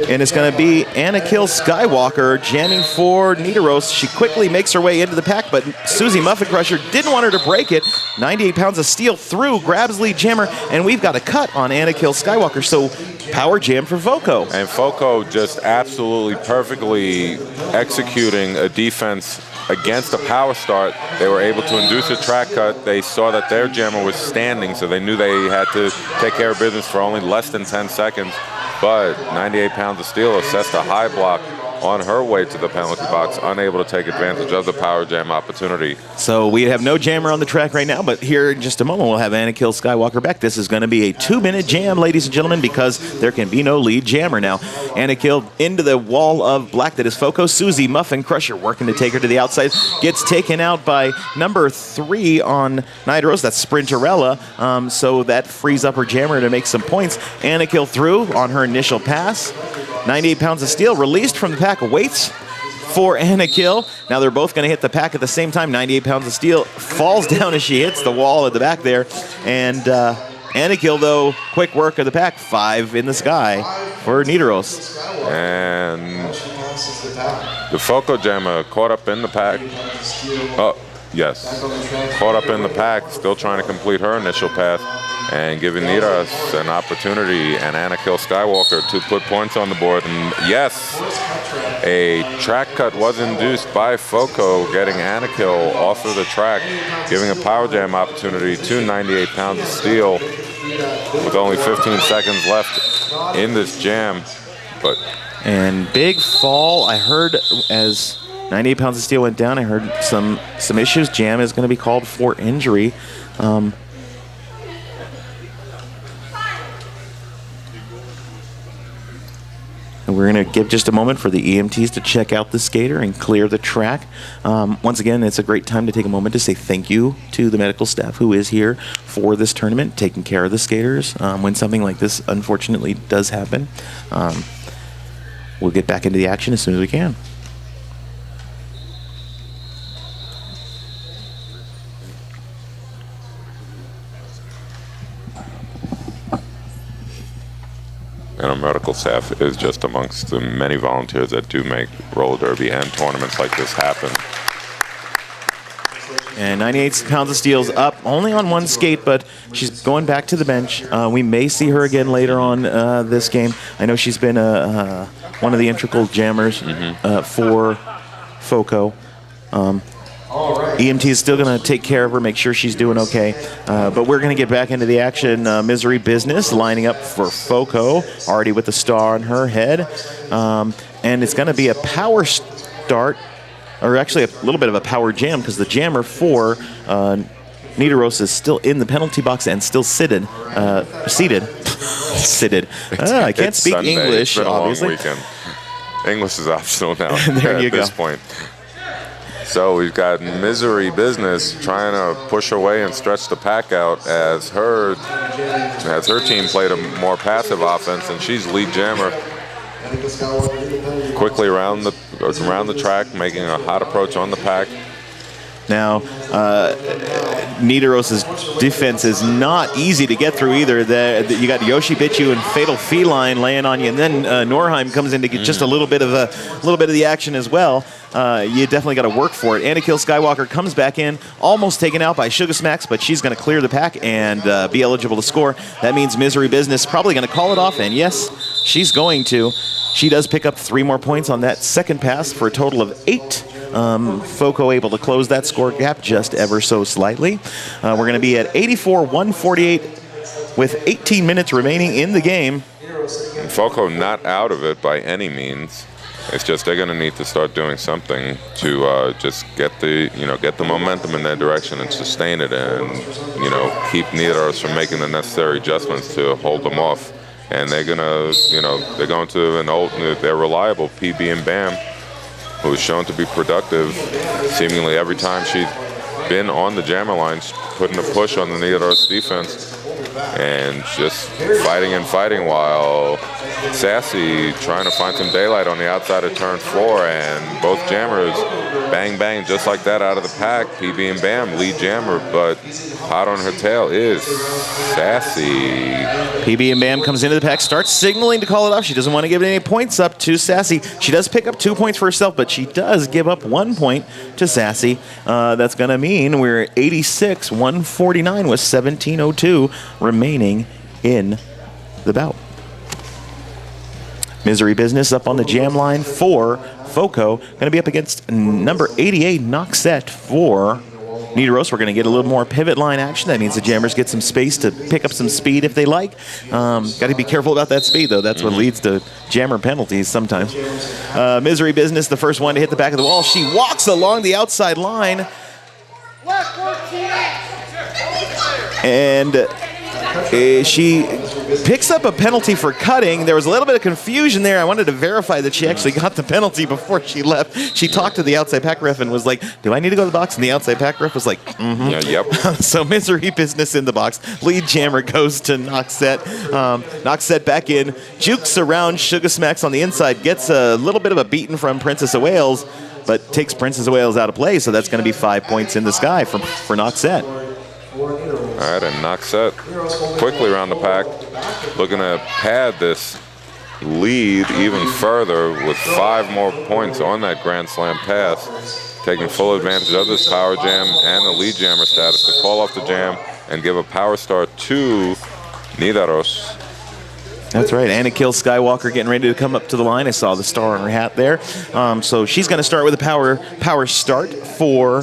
and it's going to be Anna Kill Skywalker jamming for Nidaros. She quickly makes her way into the pack, but Susie Muffin Crusher didn't want her to break it. 98 pounds of steel through, grabs lead jammer, and we've got a cut on Anna Kill Skywalker. So power jam for FoCo. And FoCo just absolutely perfectly executing a defense against a power start. They were able to induce a track cut. They saw that their jammer was standing, so they knew they had to take care of business for only less than 10 seconds. But 98 pounds of steel assessed a high block on her way to the penalty box, unable to take advantage of the power jam opportunity. So we have no jammer on the track right now, but here in just a moment we'll have Anna Kill Skywalker back. This is going to be a 2-minute jam, ladies and gentlemen, because there can be no lead jammer now. Anna Kill into the wall of black that is FoCo. Susie Muffin Crusher working to take her to the outside. Gets taken out by number 3 on Nidaros. That's Sprinterella. So that frees up her jammer to make some points. Anna Kill through on her initial pass. 98 pounds of steel released from the pack, waits for Anna Kill. Now they're both going to hit the pack at the same time. 98 pounds of steel falls down as she hits the wall at the back there. And Anna Kill, though, quick work of the pack. 5 in the sky for Nidaros. And the FoCo jammer caught up in the pack. Oh, yes. Caught up in the pack, still trying to complete her initial pass, and giving Nidaros an opportunity and Anna Kill Skywalker to put points on the board. And yes, a track cut was induced by FoCo, getting Anna Kill off of the track, giving a power jam opportunity to 98 pounds of steel with only 15 seconds left in this jam. And big fall. I heard as 98 pounds of steel went down, I heard some issues. Jam is going to be called for injury. And we're going to give just a moment for the EMTs to check out the skater and clear the track. Once again, it's a great time to take a moment to say thank you to the medical staff who is here for this tournament, taking care of the skaters when something like this unfortunately does happen. We'll get back into the action as soon as we can. and our medical staff is just amongst the many volunteers that do make roller derby and tournaments like this happen. And 98 pounds of steel's up only on one skate, but she's going back to the bench. We may see her again later on this game. I know she's been one of the integral jammers for FoCo. EMT is still going to take care of her, make sure she's doing okay. But we're going to get back into the action. Misery Business lining up for FoCo, already with the star on her head. And it's going to be a power start, or actually a little bit of a power jam, because the jammer for Nidaros is still in the penalty box and still seated. Seated. I can't speak Sunday. English, It's been a long obviously. weekend. English is optional now There you at this go. point. So we've got Misery Business trying to push away and stretch the pack out as her team played a more passive offense, and she's lead jammer. Quickly around the track, making a hot approach on the pack. Now, Nidaros' defense is not easy to get through either. You got Yoshi Bitchu and Fatal Feline laying on you, and then Norheim comes in to get just a little bit of the action as well. You definitely got to work for it. Anakill Skywalker comes back in, almost taken out by Sugar Smacks, but she's going to clear the pack and be eligible to score. That means Misery Business probably going to call it off, and yes, she's going to. She does pick up 3 more points on that second pass for a total of 8. FoCo able to close that score gap just ever so slightly. We're going to be at 84-148 with 18 minutes remaining in the game. And FoCo not out of it by any means. It's just they're going to need to start doing something to just get the momentum in their direction and sustain it, and keep Nidaros from making the necessary adjustments to hold them off. And they're going to their reliable PB and Bam, who's shown to be productive seemingly every time she's been on the jammer line, putting a push on the Nidaros defense, and just fighting while Sassy trying to find some daylight on the outside of turn 4, and both jammers bang just like that out of the pack. PB and Bam lead jammer, but hot on her tail is Sassy. PB and Bam comes into the pack, starts signaling to call it off. She doesn't want to give any points up to Sassy. She does pick up 2 points for herself, but she does give up 1 point to Sassy. That's going to mean we're at 86-149 with 17:02 remaining in the bout. Misery Business up on the jam line for FoCo. Going to be up against number 88, Noxette for Nidaros. We're going to get a little more pivot line action. That means the jammers get some space to pick up some speed if they like. Got to be careful about that speed, though. That's what leads to jammer penalties sometimes. Misery Business, the first one to hit the back of the wall. She walks along the outside line. And she picks up a penalty for cutting. There was a little bit of confusion there. I wanted to verify that she actually got the penalty before she left. She talked to the outside pack ref and was like, do I need to go to the box? And the outside pack ref was like, Yeah, yep. So Misery Business in the box. Lead jammer goes to Noxette. Noxette back in, jukes around Sugar Smacks on the inside, gets a little bit of a beating from Princess of Wales, but takes Princess of Wales out of play, so that's going to be 5 points in the sky for Noxette. All right, and Noxette quickly around the pack, looking to pad this lead even further with 5 more points on that Grand Slam pass, taking full advantage of this power jam and the lead jammer status to call off the jam and give a power start to Nidaros. That's right. Anakill Skywalker getting ready to come up to the line. I saw the star on her hat there. So she's going to start with a power start for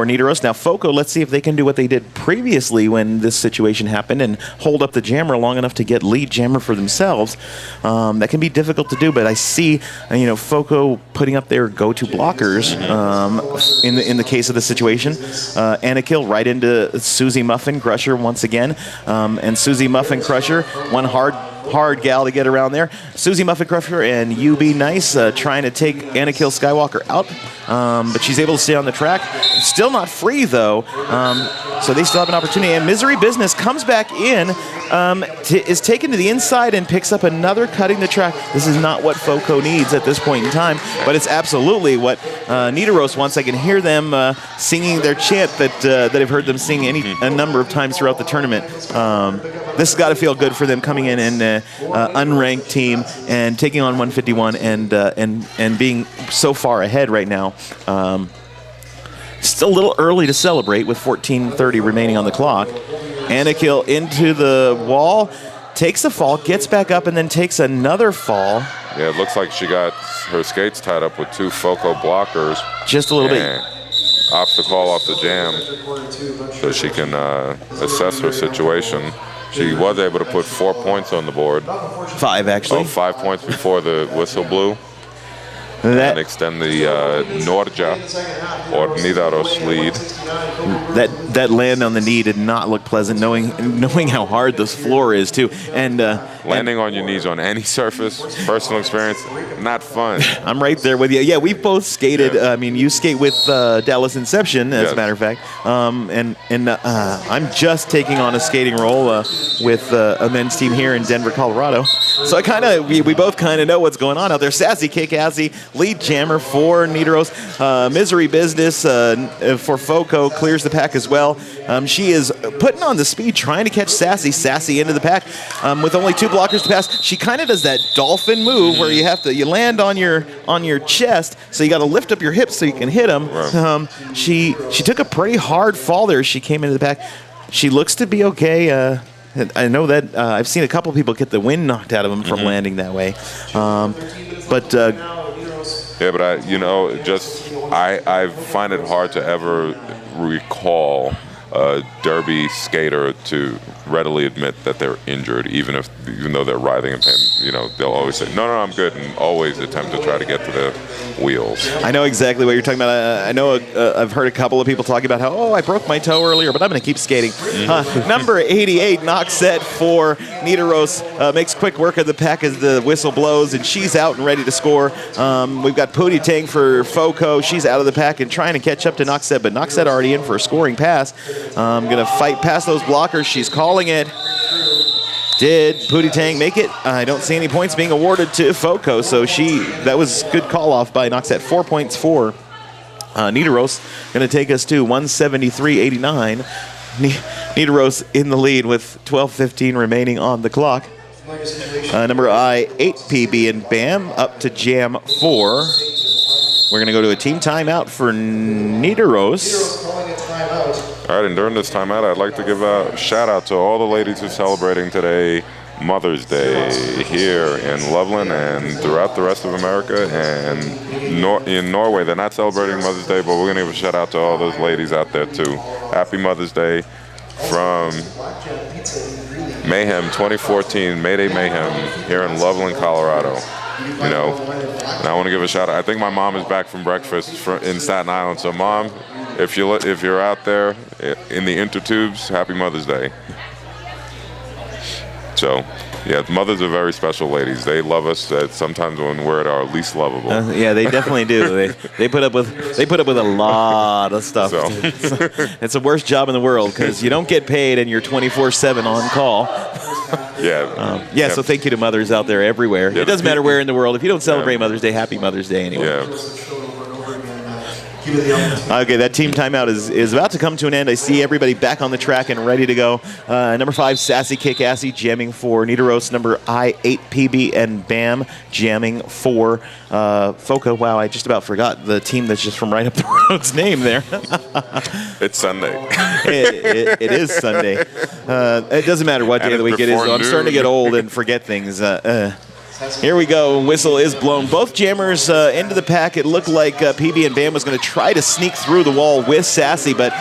Nidaros. Now, FoCo, let's see if they can do what they did previously when this situation happened and hold up the jammer long enough to get lead jammer for themselves. That can be difficult to do, but I see, FoCo putting up their go-to blockers in the case of the situation. Anakill right into Susie Muffin Crusher once again. And Susie Muffin Crusher, one hard gal to get around there. Susie Muffin Crusher and UB Nice trying to take Anakill Skywalker out, but she's able to stay on the track. Still not free, though. So they still have an opportunity. And Misery Business comes back in, is taken to the inside and picks up another cutting the track. This is not what FoCo needs at this point in time, but it's absolutely what Nidaros wants. I can hear them singing their chant that I've heard them sing a number of times throughout the tournament. This has got to feel good for them coming in an unranked team and taking on 151 and being so far ahead right now. Still a little early to celebrate with 14:30 remaining on the clock. Anakil into the wall, takes a fall, gets back up, and then takes another fall. Yeah, it looks like she got her skates tied up with 2 FoCo blockers. Just a little bit. Opts to call off the jam so she can assess her situation. She was able to put 4 points on the board. 5, actually. 5 points before the whistle blew. And extend the Norja or Nidaros lead. That land on the knee did not look pleasant, knowing how hard this floor is too. And landing on your knees on any surface, personal experience, not fun. I'm right there with you. Yeah, we've both skated. I mean, you skate with Dallas Inception, as a matter of fact. And I'm just taking on a skating role with a men's team here in Denver, Colorado. So we both kind of know what's going on out there. Sassy Kick-Assy, lead jammer for Nidaros. Misery Business for FoCo clears the pack as well. She is putting on the speed, trying to catch Sassy into the pack with only 2 blockers to pass. She kind of does that dolphin move where you land on your chest, so you got to lift up your hips so you can hit them. Right. She took a pretty hard fall there as she came into the pack. She looks to be okay. I know that I've seen a couple people get the wind knocked out of them from landing that way. Yeah, but I find it hard to ever recall a derby skater to readily admit that they're injured, even though they're writhing in pain. They'll always say, no, I'm good, and always attempt to try to get to the wheels. I know exactly what you're talking about. I know I've heard a couple of people talking about how, I broke my toe earlier, but I'm going to keep skating. Number 88, knock set for Nidaros, makes quick work of the pack as the whistle blows, and she's out and ready to score. We've got Pootie Tang for FoCo. She's out of the pack and trying to catch up to Knockset, but Knockset already in for a scoring pass. Going to fight past those blockers. She's calling it. Did Pootie Tang make it? I don't see any points being awarded to FoCo, so that was good call off by Knockset. 4 points for Nidaros. Going to take us to 173.89. Nidaros in the lead with 12:15 remaining on the clock. Number 8 PB and BAM up to Jam 4. We're going to go to a team timeout for Nidaros. All right, and during this timeout, I'd like to give a shout-out to all the ladies who are celebrating today, Mother's Day, here in Loveland and throughout the rest of America. And in Norway, they're not celebrating Mother's Day, but we're going to give a shout-out to all those ladies out there, too. Happy Mother's Day from Mayhem 2014, Mayday Mayhem, here in Loveland, Colorado. And I want to give a shout-out. I think my mom is back from breakfast in Staten Island, so Mom, if you're out there in the intertubes, happy Mother's Day. So, yeah, mothers are very special ladies. They love us sometimes when we're at our least lovable. Yeah, they definitely do. They put up with a lot of stuff. So. It's the worst job in the world because you don't get paid and you're 24/7 on call. Yeah. So thank you to mothers out there everywhere. Yeah, it doesn't matter where in the world. If you don't celebrate Mother's Day, happy Mother's Day anyway. Yeah. Okay, that team timeout is about to come to an end. I see everybody back on the track and ready to go. Number 5, Sassy Kick-Assy, jamming for Nidaros. Number 8, PB and BAM, jamming for FoCo. Wow, I just about forgot the team that's just from right up the road's name there. It's Sunday. It is Sunday. It doesn't matter what day of the week it is, though. I'm starting to get old and forget things. Here we go. Whistle is blown. Both jammers into the pack. It looked like PB and BAM was going to try to sneak through the wall with Sassy, but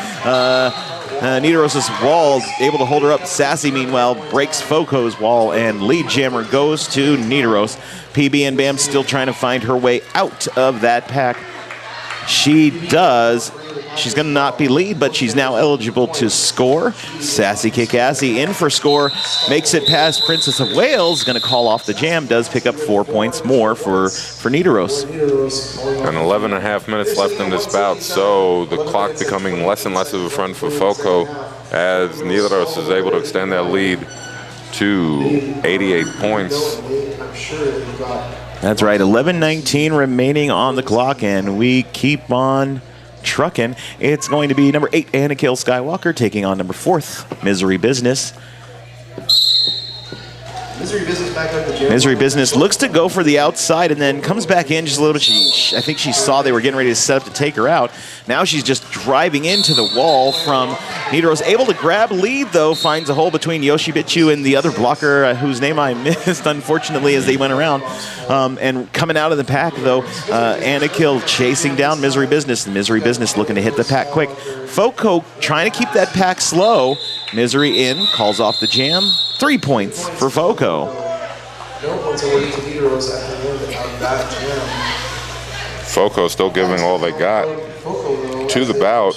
Nidaros' wall able to hold her up. Sassy, meanwhile, breaks FoCo's wall, and lead jammer goes to Nidaros. PB and BAM still trying to find her way out of that pack. She does. she's going to not be lead, but she's now eligible to score. Sassy Kikassi in for score, makes it past Princess of Wales, going to call off the jam, does pick up 4 points more for Nidaros. And 11.5 minutes left in this bout, so the clock becoming less and less of a front for FoCo as Nidaros is able to extend their lead to 88 points. That's right, 11:19 remaining on the clock, and we keep on trucking. It's going to be number 8, Anakil Skywalker, taking on number 4th, Misery Business. Misery Business looks to go for the outside and then comes back in just a little bit. I think she saw they were getting ready to set up to take her out. Now she's just driving into the wall from Nidaros. Able to grab lead, though. Finds a hole between Yoshibichu and the other blocker, whose name I missed, unfortunately, as they went around. And coming out of the pack, though, Anakil chasing down Misery Business. And Misery Business looking to hit the pack quick. FoCo trying to keep that pack slow. Misery in, calls off the jam. 3 points for FoCo. FoCo still giving all they got to the bout,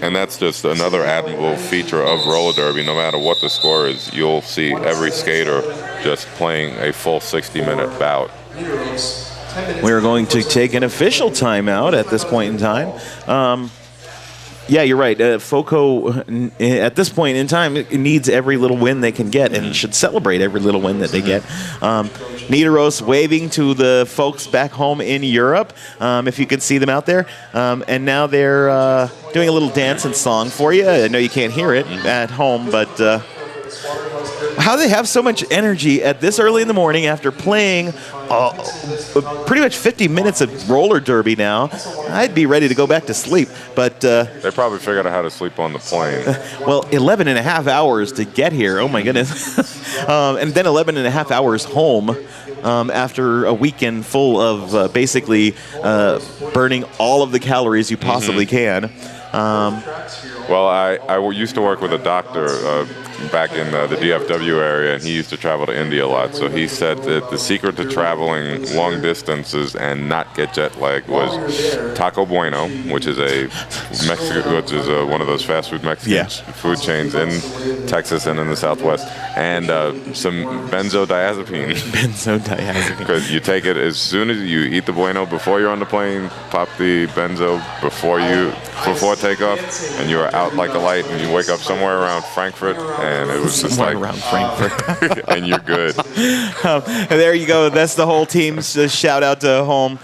and that's just another admirable feature of roller derby. No matter what the score is, you'll see every skater just playing a full 60-minute bout. We're going to take an official timeout at this point in time. Yeah, you're right. FoCo, at this point in time, it needs every little win they can get and should celebrate every little win that they get. Nidaros waving to the folks back home in Europe, if you can see them out there. And now they're doing a little dance and song for you. I know you can't hear it at home, but how they have so much energy at this early in the morning after playing pretty much 50 minutes of roller derby now. I'd be ready to go back to sleep, but they probably figured out how to sleep on the plane. Well, 11 and a half hours to get here. Oh my goodness. And then 11 and a half hours home after a weekend full of basically burning all of the calories you possibly can. Well, I used to work with a doctor back in the DFW area, and he used to travel to India a lot. So he said that the secret to traveling long distances and not get jet lag was Taco Bueno, which is one of those fast food Mexican food chains in Texas and in the Southwest, and some benzodiazepine. Benzodiazepine. Because you take it as soon as you eat the Bueno before you're on the plane, pop the benzo before takeoff, and you're out like a light, and you wake up somewhere around Frankfurt, and it was just like around Frankfurt, and you're good. There you go. That's the whole team's shout out to home.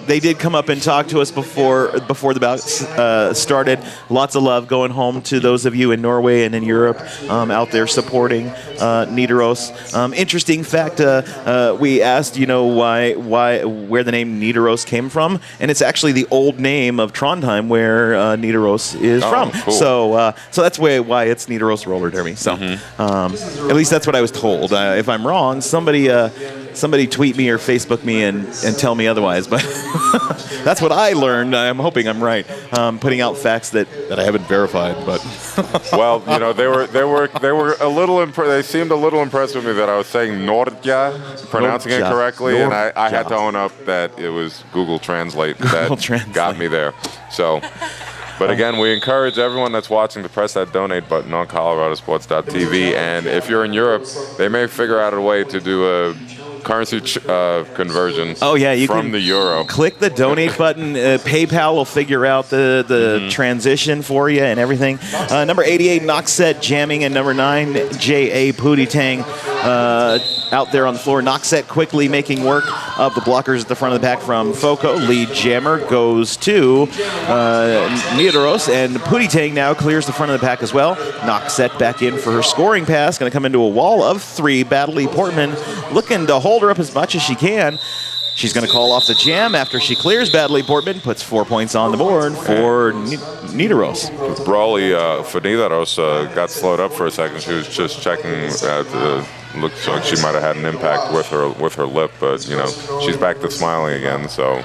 They did come up and talk to us before the bout started. Lots of love going home to those of you in Norway and in Europe out there supporting Nidaros. Interesting fact: we asked, where the name Nidaros came from, and it's actually the old name of Trondheim, where Nidaros is from. Cool. So that's why it's Nidaros roller derby. So at least that's what I was told. If I'm wrong, somebody tweet me or Facebook me and tell me otherwise. But that's what I learned. I'm hoping I'm right. Putting out facts that I haven't verified. But well, they were a little they seemed a little impressed with me that I was saying Nordja, pronouncing it correctly, and I had to own up that it was Google Translate that got me there. So. But again, we encourage everyone that's watching to press that donate button on ColoradoSports.TV. And if you're in Europe, they may figure out a way to do a currency conversion from the euro. Click the donate button. PayPal will figure out the transition for you and everything. Number 88, Noxet jamming, and number 9, J.A. Pootie Tang out there on the floor. Noxet quickly making work of the blockers at the front of the pack from FoCo. Lead jammer goes to Nidaros, and Pootie Tang now clears the front of the pack as well. Noxet back in for her scoring pass. Going to come into a wall of 3. Battley Portman looking to hold her up as much as she can. She's going to call off the jam after she clears Battley Portman, puts 4 points on the board for Nidaros. Brawley for Nidaros got slowed up for a second. She was just checking looks like she might have had an impact with her lip, but she's back to smiling again. So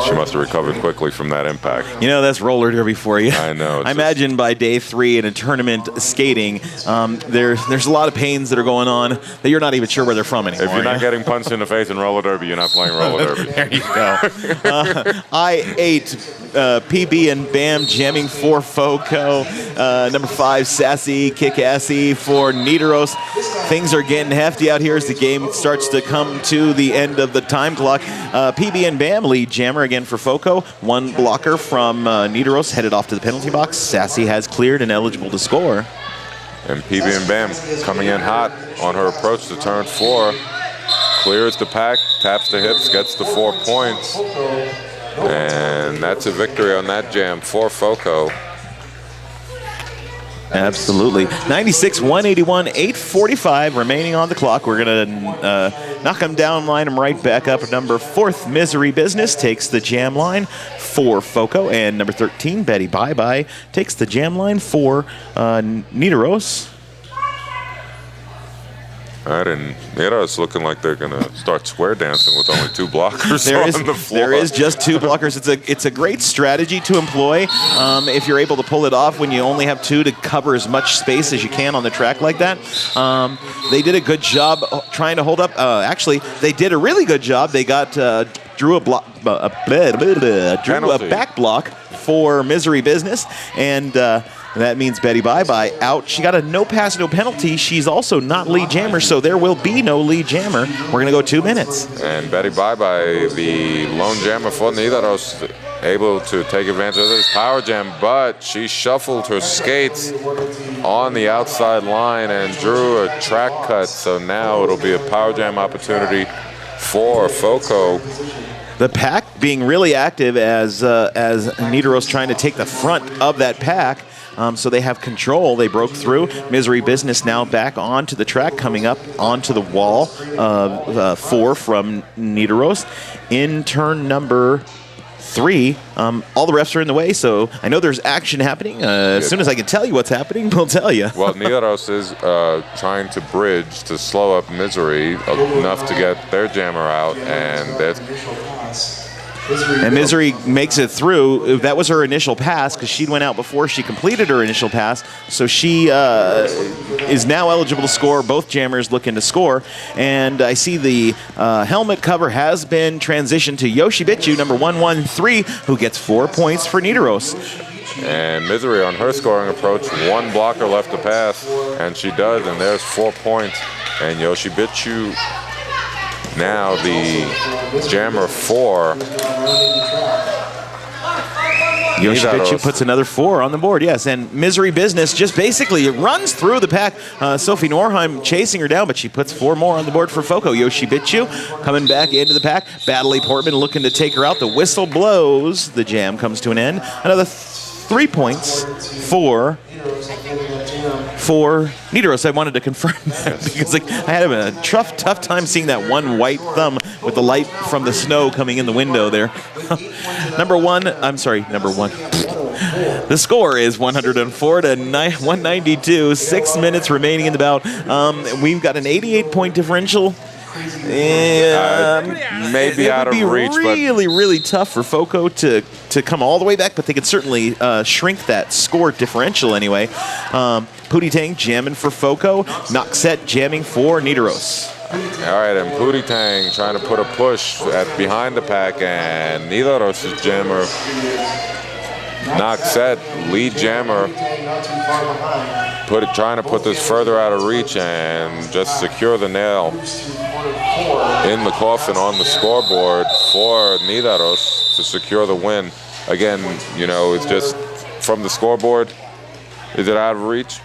She must have recovered quickly from that impact. You know, that's roller derby for you. I know. I imagine by day 3 in a tournament skating, there's a lot of pains that are going on that you're not even sure where they're from anymore. If you're not getting punched in the face in roller derby, you're not playing roller derby. There you go. I-8, PB and Bam jamming for FoCo. Number 5, Sassy Kick-Assy for Nidaros. Things are getting hefty out here as the game starts to come to the end of the time clock. PB and Bam lead jammer again for FoCo. One blocker from Nidaros headed off to the penalty box. Sassy has cleared and eligible to score. And PB and Bam coming in hot on her approach to turn 4. Clears the pack, taps the hips, gets the 4 points. And that's a victory on that jam for FoCo. Absolutely. 96, 181, 8:45 remaining on the clock. We're going to knock them down, line them right back up. Number 4th, Misery Business, takes the jam line for FoCo. And number 13, Betty Bye Bye, takes the jam line for Nidaros. All right, and Nidaros looking like they're going to start square dancing with only 2 blockers on the floor. There is just 2 blockers. It's a great strategy to employ if you're able to pull it off when you only have 2 to cover as much space as you can on the track like that. They did a good job trying to hold up. Actually, they did a really good job. They got drew a back block for Misery Business, and that means Betty Bye Bye out. She got a no pass, no penalty. She's also not lead jammer, so there will be no lead jammer. We're going to go 2 minutes. And Betty Bye Bye, the lone jammer for Nidaros, able to take advantage of this power jam, but she shuffled her skates on the outside line and drew a track cut. So now it'll be a power jam opportunity for FoCo. The pack being really active as Nidaros trying to take the front of that pack. So they have control. They broke through. Misery Business now back onto the track, coming up onto the wall. 4 from Nidaros. In turn number 3, all the refs are in the way, so I know there's action happening. As soon as I can tell you what's happening, we'll tell you. Well, Nidaros is trying to bridge to slow up Misery enough to get their jammer out, and Misery makes it through. That was her initial pass because she went out before she completed her initial pass. So she is now eligible to score. Both jammers looking to score. And I see the helmet cover has been transitioned to Yoshibitsu, number 113, who gets 4 points for Nidaros. And Misery on her scoring approach, 1 blocker left to pass, and she does, and there's 4 points. And Yoshibitsu now the jammer 4. Yoshibitsu puts another 4 on the board, yes. And Misery Business just basically runs through the pack. Sophie Norheim chasing her down, but she puts 4 more on the board for FoCo. Yoshibitsu coming back into the pack. Badley Portman looking to take her out. The whistle blows. The jam comes to an end. Another 3 points for Nidaros. I wanted to confirm that because I had a tough time seeing that one white thumb with the light from the snow coming in the window there. Number 1. The score is 104 to 192. 6 minutes remaining in the bout. We've got an 88-point differential. Maybe out of reach, but really tough for FoCo to come all the way back, but they could certainly shrink that score differential anyway. Pootie Tang jamming for FoCo. Noxette jamming for Nidaros. All right, and Pootie Tang trying to put a push behind the pack, and Nidaros' jammer, Noxette, lead jammer, trying to put this further out of reach and just secure the nail in the coffin on the scoreboard for Nidaros to secure the win. Again, you know, it's just from the scoreboard. Is it out of reach?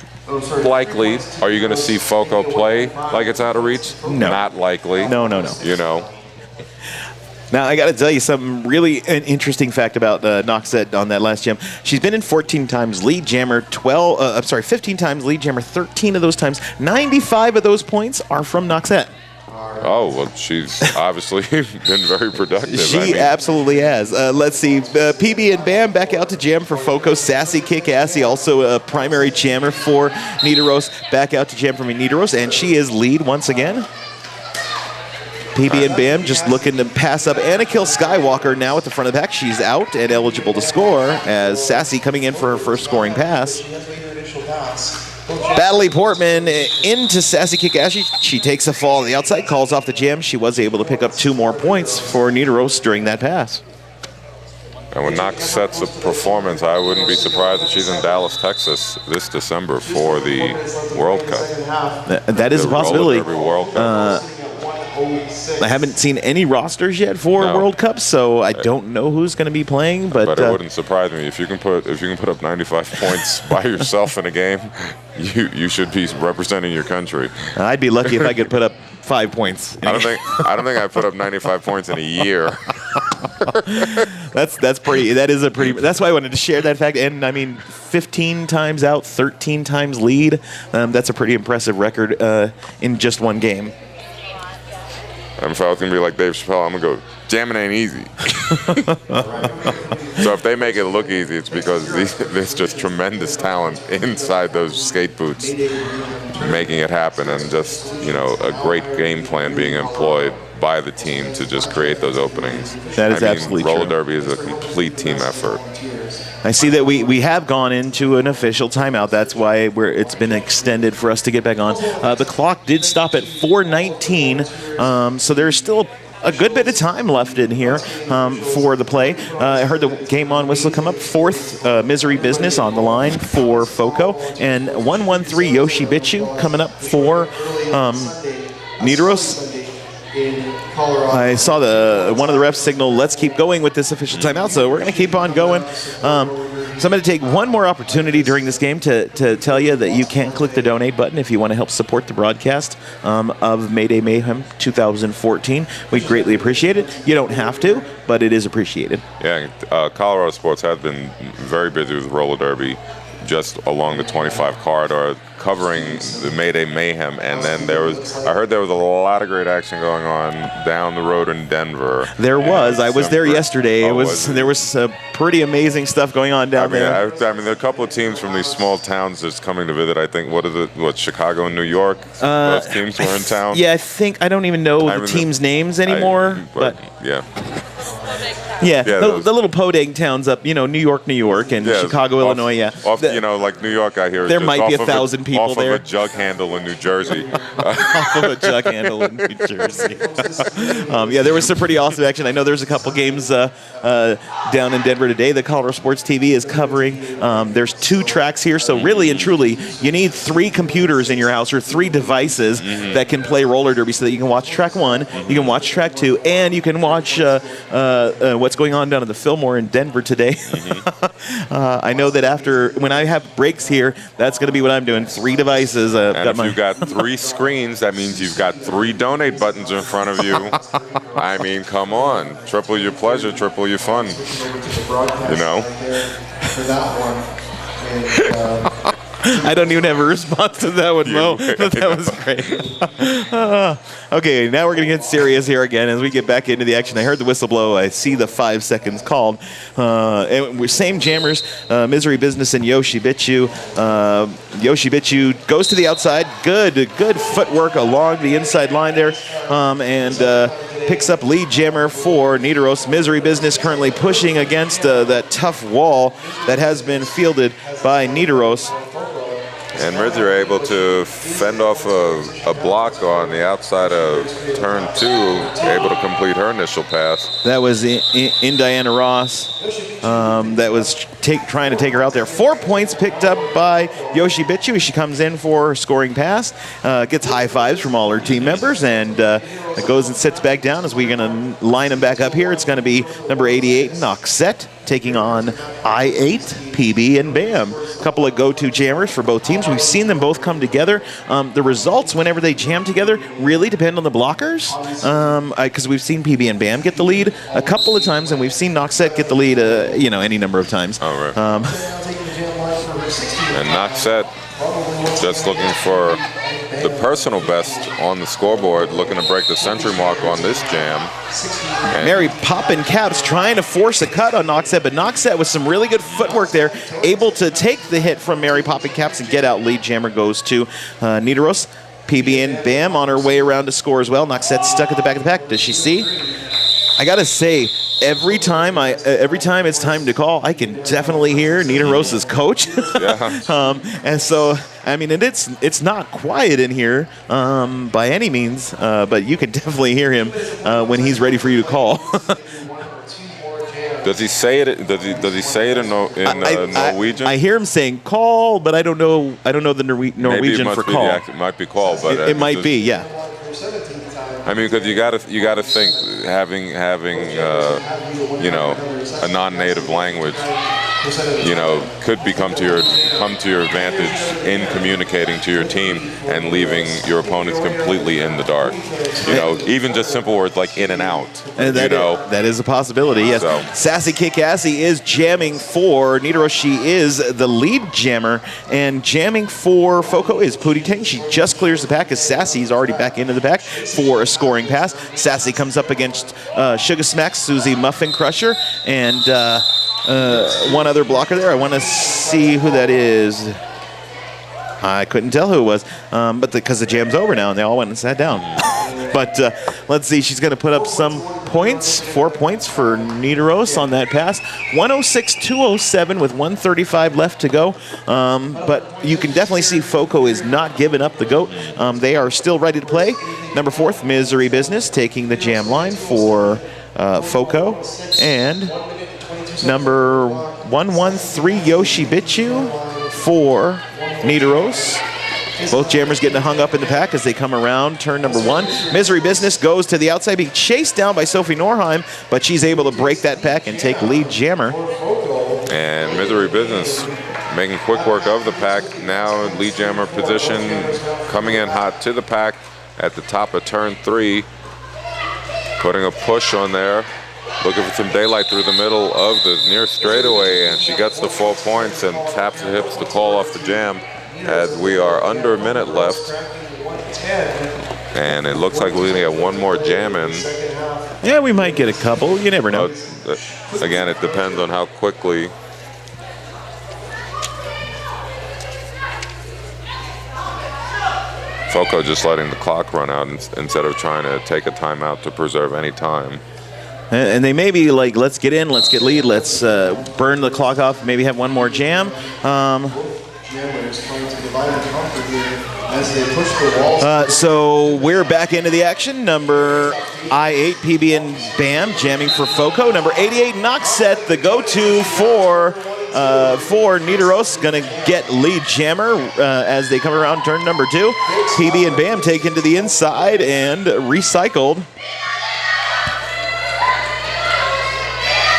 Likely. Are you going to see FoCo play like it's out of reach? No. Not likely. No. You know. Now, I got to tell you something really an interesting fact about Noxette on that last jam. She's been in 14 times lead jammer, 15 times lead jammer, 13 of those times. 95 of those points are from Noxette. Oh, well, she's obviously been very productive. She absolutely has. Let's see. PB and Bam back out to jam for FoCo. Sassy Kick-Assy, also a primary jammer for Nidaros, back out to jam for Nidaros, and she is lead once again. PB and Bam just looking to pass up Anna Kill Skywalker now at the front of the pack. She's out and eligible to score as Sassy coming in for her first scoring pass. Battley Portman into Sassy Kikashi. She takes a fall on the outside, calls off the jam. She was able to pick up 2 more points for Nidaros during that pass. And when Knox sets a performance, I wouldn't be surprised if she's in Dallas, Texas this December for the World Cup. That is a possibility. Roller Derby World Cup. I haven't seen any rosters yet for World Cup, so I don't know who's going to be playing. But it wouldn't surprise me if you can put up 95 points by yourself in a game. You should be representing your country. I'd be lucky if I could put up 5 points. I don't think I put up 95 points in a year. That's why I wanted to share that fact. And I mean, 15 times out, 13 times lead. That's a pretty impressive record in just one game. If I was going to be like Dave Chappelle, I'm going to go, jamming ain't easy. So if they make it look easy, it's because there's just tremendous talent inside those skate boots making it happen, and just, a great game plan being employed by the team to just create those openings. That is absolutely true. Roller derby is a complete team effort. I see that we have gone into an official timeout. That's why it's been extended for us to get back on. The clock did stop at 4:19, so there's still a good bit of time left in here for the play. I heard the game on whistle come up. 4th Misery Business on the line for FoCo, and 113 Yoshi Bitchu coming up for Nidaros. I saw one of the refs signal, let's keep going with this official timeout, so we're going to keep on going. So I'm going to take one more opportunity during this game to tell you that you can click the donate button if you want to help support the broadcast of Mayday Mayhem 2014. We'd greatly appreciate it. You don't have to, but it is appreciated. Yeah, Colorado Sports has been very busy with roller derby just along the 25 corridor, covering the Mayday Mayhem, and then I heard there was a lot of great action going on down the road in Denver. There was. I was there yesterday. There was pretty amazing stuff going on down there. There are a couple of teams from these small towns that's coming to visit. I think Chicago and New York. Those teams were in town. Yeah, I don't even know the teams' names anymore. But yeah. Yeah, the little podang towns up, New York, and Chicago, Illinois, yeah. Like New York, I hear there might be 1,000 people there. Off of a jug handle in New Jersey. Off of a jug handle in New Jersey. There was some pretty awesome action. I know there's a couple games down in Denver today that ColoradoSports.TV is covering. There's 2 tracks here, so really and truly, you need 3 computers in your house or 3 devices that can play roller derby so that you can watch track 1, you can watch track 2, and you can watch what's going on down at the Fillmore in Denver today. I know that when I have breaks here, that's going to be what I'm doing. 3 devices. And if you've got 3 screens, that means you've got 3 donate buttons in front of you. I mean, come on. Triple your pleasure, triple your fun. For that one. I don't even have a response to that one, Mo. But that was great. Okay, now we're going to get serious here again as we get back into the action. I heard the whistle blow. I see the 5 seconds called. And we're same jammers, Misery Business and Yoshi Bitchu. Yoshi Bitchu goes to the outside. Good footwork along the inside line there. And picks up lead jammer for Nidaros. Misery Business currently pushing against that tough wall that has been fielded by Nidaros. And Ridge are able to fend off a block on the outside of turn 2, able to complete her initial pass. That was in Diana Ross. That was trying to take her out there. 4 points picked up by Yoshi Bitchu as she comes in for her scoring pass. Gets high fives from all her team members, and goes and sits back down as we're going to line them back up here. It's going to be number 88, Noxette, taking on I8, PB, and Bam. A couple of go-to jammers for both teams. We've seen them both come together. The results, whenever they jam together, really depend on the blockers, because we've seen PB and Bam get the lead a couple of times, and we've seen Noxette get the lead, any number of times. Oh, right. And Noxette just looking for the personal best on the scoreboard, looking to break the century mark on this jam. And Mary popping caps, trying to force a cut on Noxette, but Noxette with some really good footwork there, able to take the hit from Mary popping caps and get out. Lead jammer goes to Nidaros. PB and Bam on her way around to score as well. Noxette stuck at the back of the pack. Does she see? I gotta say, every time it's time to call, I can definitely hear Nidaros's coach. And so, I mean, it's not quiet in here by any means, but you can definitely hear him when he's ready for you to call. Does he say it? Does he say it in Norwegian? I hear him saying "call," but I don't know the Norwegian for call. It might be call, but it might be, yeah. I mean, because you gotta think having you know, a non-native language, you know, could come to your advantage in communicating to your team and leaving your opponents completely in the dark. You know, even just simple words like "in and out." And that is a possibility. Yes. So. Sassy Kikassi is jamming for Nidaros. She is the lead jammer, and jamming for FoCo is Pootie Ting. She just clears the pack as Sassy's already back into the pack for a scoring pass. Sassy comes up against Sugar Smack, Susie Muffin Crusher, and one other blocker there. I want to see who that is. I couldn't tell who it was, but because the jam's over now and they all went and sat down. But let's see, she's going to put up some points, 4 points for Nidaros on that pass. 106-207 with 135 left to go. But you can definitely see FoCo is not giving up the goat. They are still ready to play. Number 4, Misery Business, taking the jam line for FoCo. And number 113, Yoshi Bichu for Nidaros. Both jammers getting hung up in the pack as they come around turn number 1. Misery Business goes to the outside, being chased down by Sophie Norheim, but she's able to break that pack and take lead jammer. And Misery Business making quick work of the pack. Now lead jammer position, coming in hot to the pack at the top of turn 3. Putting a push on there. Looking for some daylight through the middle of the near straightaway, and she gets the 4 points and taps the hips to call off the jam as we are under a minute left. And it looks like we're going to get one more jam in. Yeah, we might get a couple. You never know. Again, it depends on how quickly. FoCo just letting the clock run out instead of trying to take a timeout to preserve any time. And they may be like, let's get in, let's get lead, let's burn the clock off, maybe have one more jam. So we're back into the action. Number I8, PB and Bam, jamming for FoCo. Number 88, Noxette, the go-to for Nidaros, going to get lead jammer as they come around turn number 2. PB and Bam taken to the inside and recycled.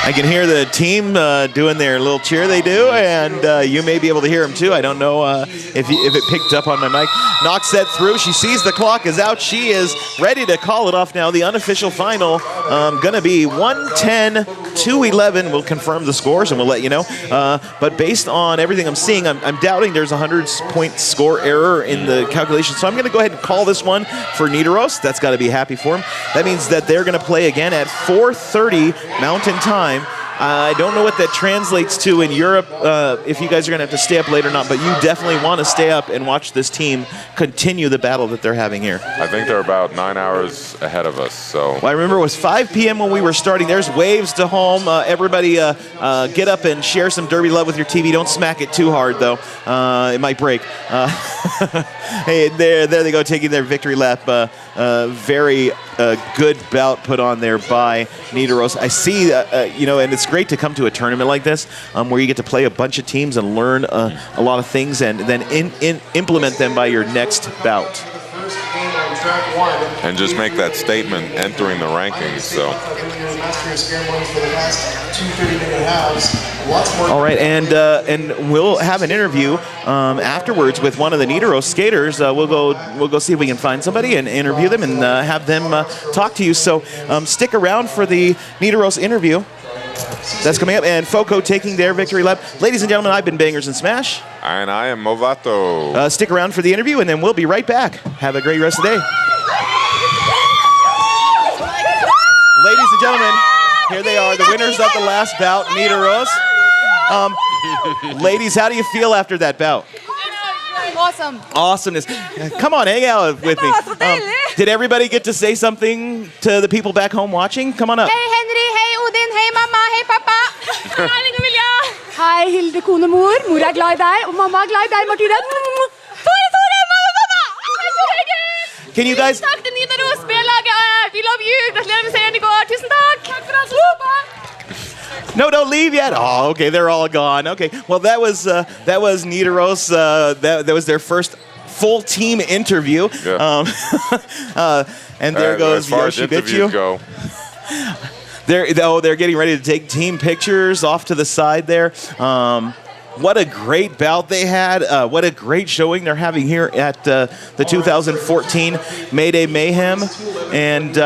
I can hear the team doing their little cheer they do, and you may be able to hear them too. I don't know if it picked up on my mic. Noxette through. She sees the clock is out. She is ready to call it off now. The unofficial final going to be 110-211. We'll confirm the scores and we'll let you know. But based on everything I'm seeing, I'm doubting there's a 100-point score error in the calculation. So I'm going to go ahead and call this one for Nidaros. That's got to be happy for them. That means that they're going to play again at 4:30 Mountain Time. I don't know what that translates to in Europe, if you guys are going to have to stay up late or not, but you definitely want to stay up and watch this team continue the battle that they're having here. I think they're about 9 hours ahead of us. So well, I remember it was 5 p.m. when we were starting. There's waves to home. Everybody get up and share some DerbyKlubb with your TV. Don't smack it too hard, though. It might break. Hey, there they go, taking their victory lap. Very good bout put on there by Nidaros. I see, and it's great to come to a tournament like this where you get to play a bunch of teams and learn a lot of things and then implement them by your next bout. And just make that statement entering the rankings. So. All right, and we'll have an interview afterwards with one of the Nidaros skaters. We'll go see if we can find somebody and interview them and have them talk to you. So stick around for the Nidaros interview. That's coming up, and FoCo taking their victory lap. Ladies and gentlemen, I've been Bangers and Smash. And I am Movato. Stick around for the interview, and then we'll be right back. Have a great rest of the day. Ladies and gentlemen, here they are, the winners of the last bout, Nidaros. Ladies, how do you feel after that bout? Well, awesome. Awesomeness. Come on, hang out with me. Did everybody get to say something to the people back home watching? Come on up. Hei Henry, hei Odin, hei mamma, hei pappa. Erling og Vilja. Hei Hilde, kone, mor. Mor er glad i deg, og mamma er glad i deg, Martine. Tore, mamma, pappa. Hei, Tore. Can you guys... Takk til Nidaros, B-laget. We love you. Gratulerer med seieren i går. Tusen takk. Takk for alt, pappa. No, don't leave yet. Oh, okay, they're all gone. Okay, well, that was Nidaros. That was their first full team interview. Yeah. And there goes as far as Yoshi interviews Bitchu. go. They're getting ready to take team pictures off to the side there. What a great bout they had. What a great showing they're having here at the 2014 Mayday Mayhem. And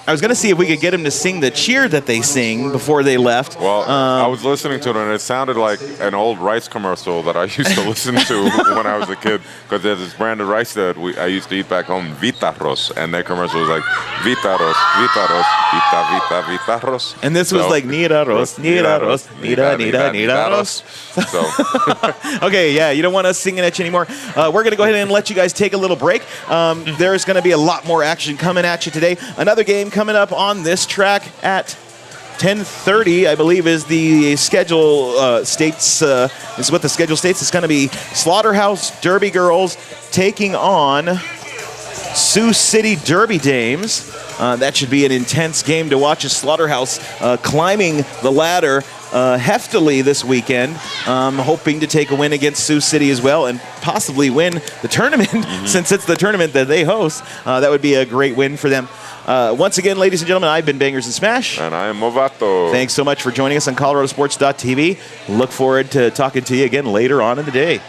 I was going to see if we could get them to sing the cheer that they sing before they left. Well, I was listening to it, and it sounded like an old rice commercial that I used to listen to when I was a kid. Because there's this brand of rice that I used to eat back home, Vitaros. And their commercial was like, Vitaros, Vitaros. And this was like, Nidaros, Nidaros. So. Okay, yeah, you don't want us singing at you anymore. We're going to go ahead and let you guys take a little break. There's going to be a lot more action coming at you today. Another game coming up on this track at 10:30, I believe, is the schedule states. Is what the schedule states. It's going to be Slaughterhouse Derby Girls taking on Sioux City Derby Dames. That should be an intense game to watch as Slaughterhouse climbing the ladder heftily this weekend, hoping to take a win against Sioux City as well and possibly win the tournament since it's the tournament that they host. That would be a great win for them. Once again, ladies and gentlemen, I've been Bangers and Smash. And I am Movato. Thanks so much for joining us on ColoradoSports.TV. Look forward to talking to you again later on in the day.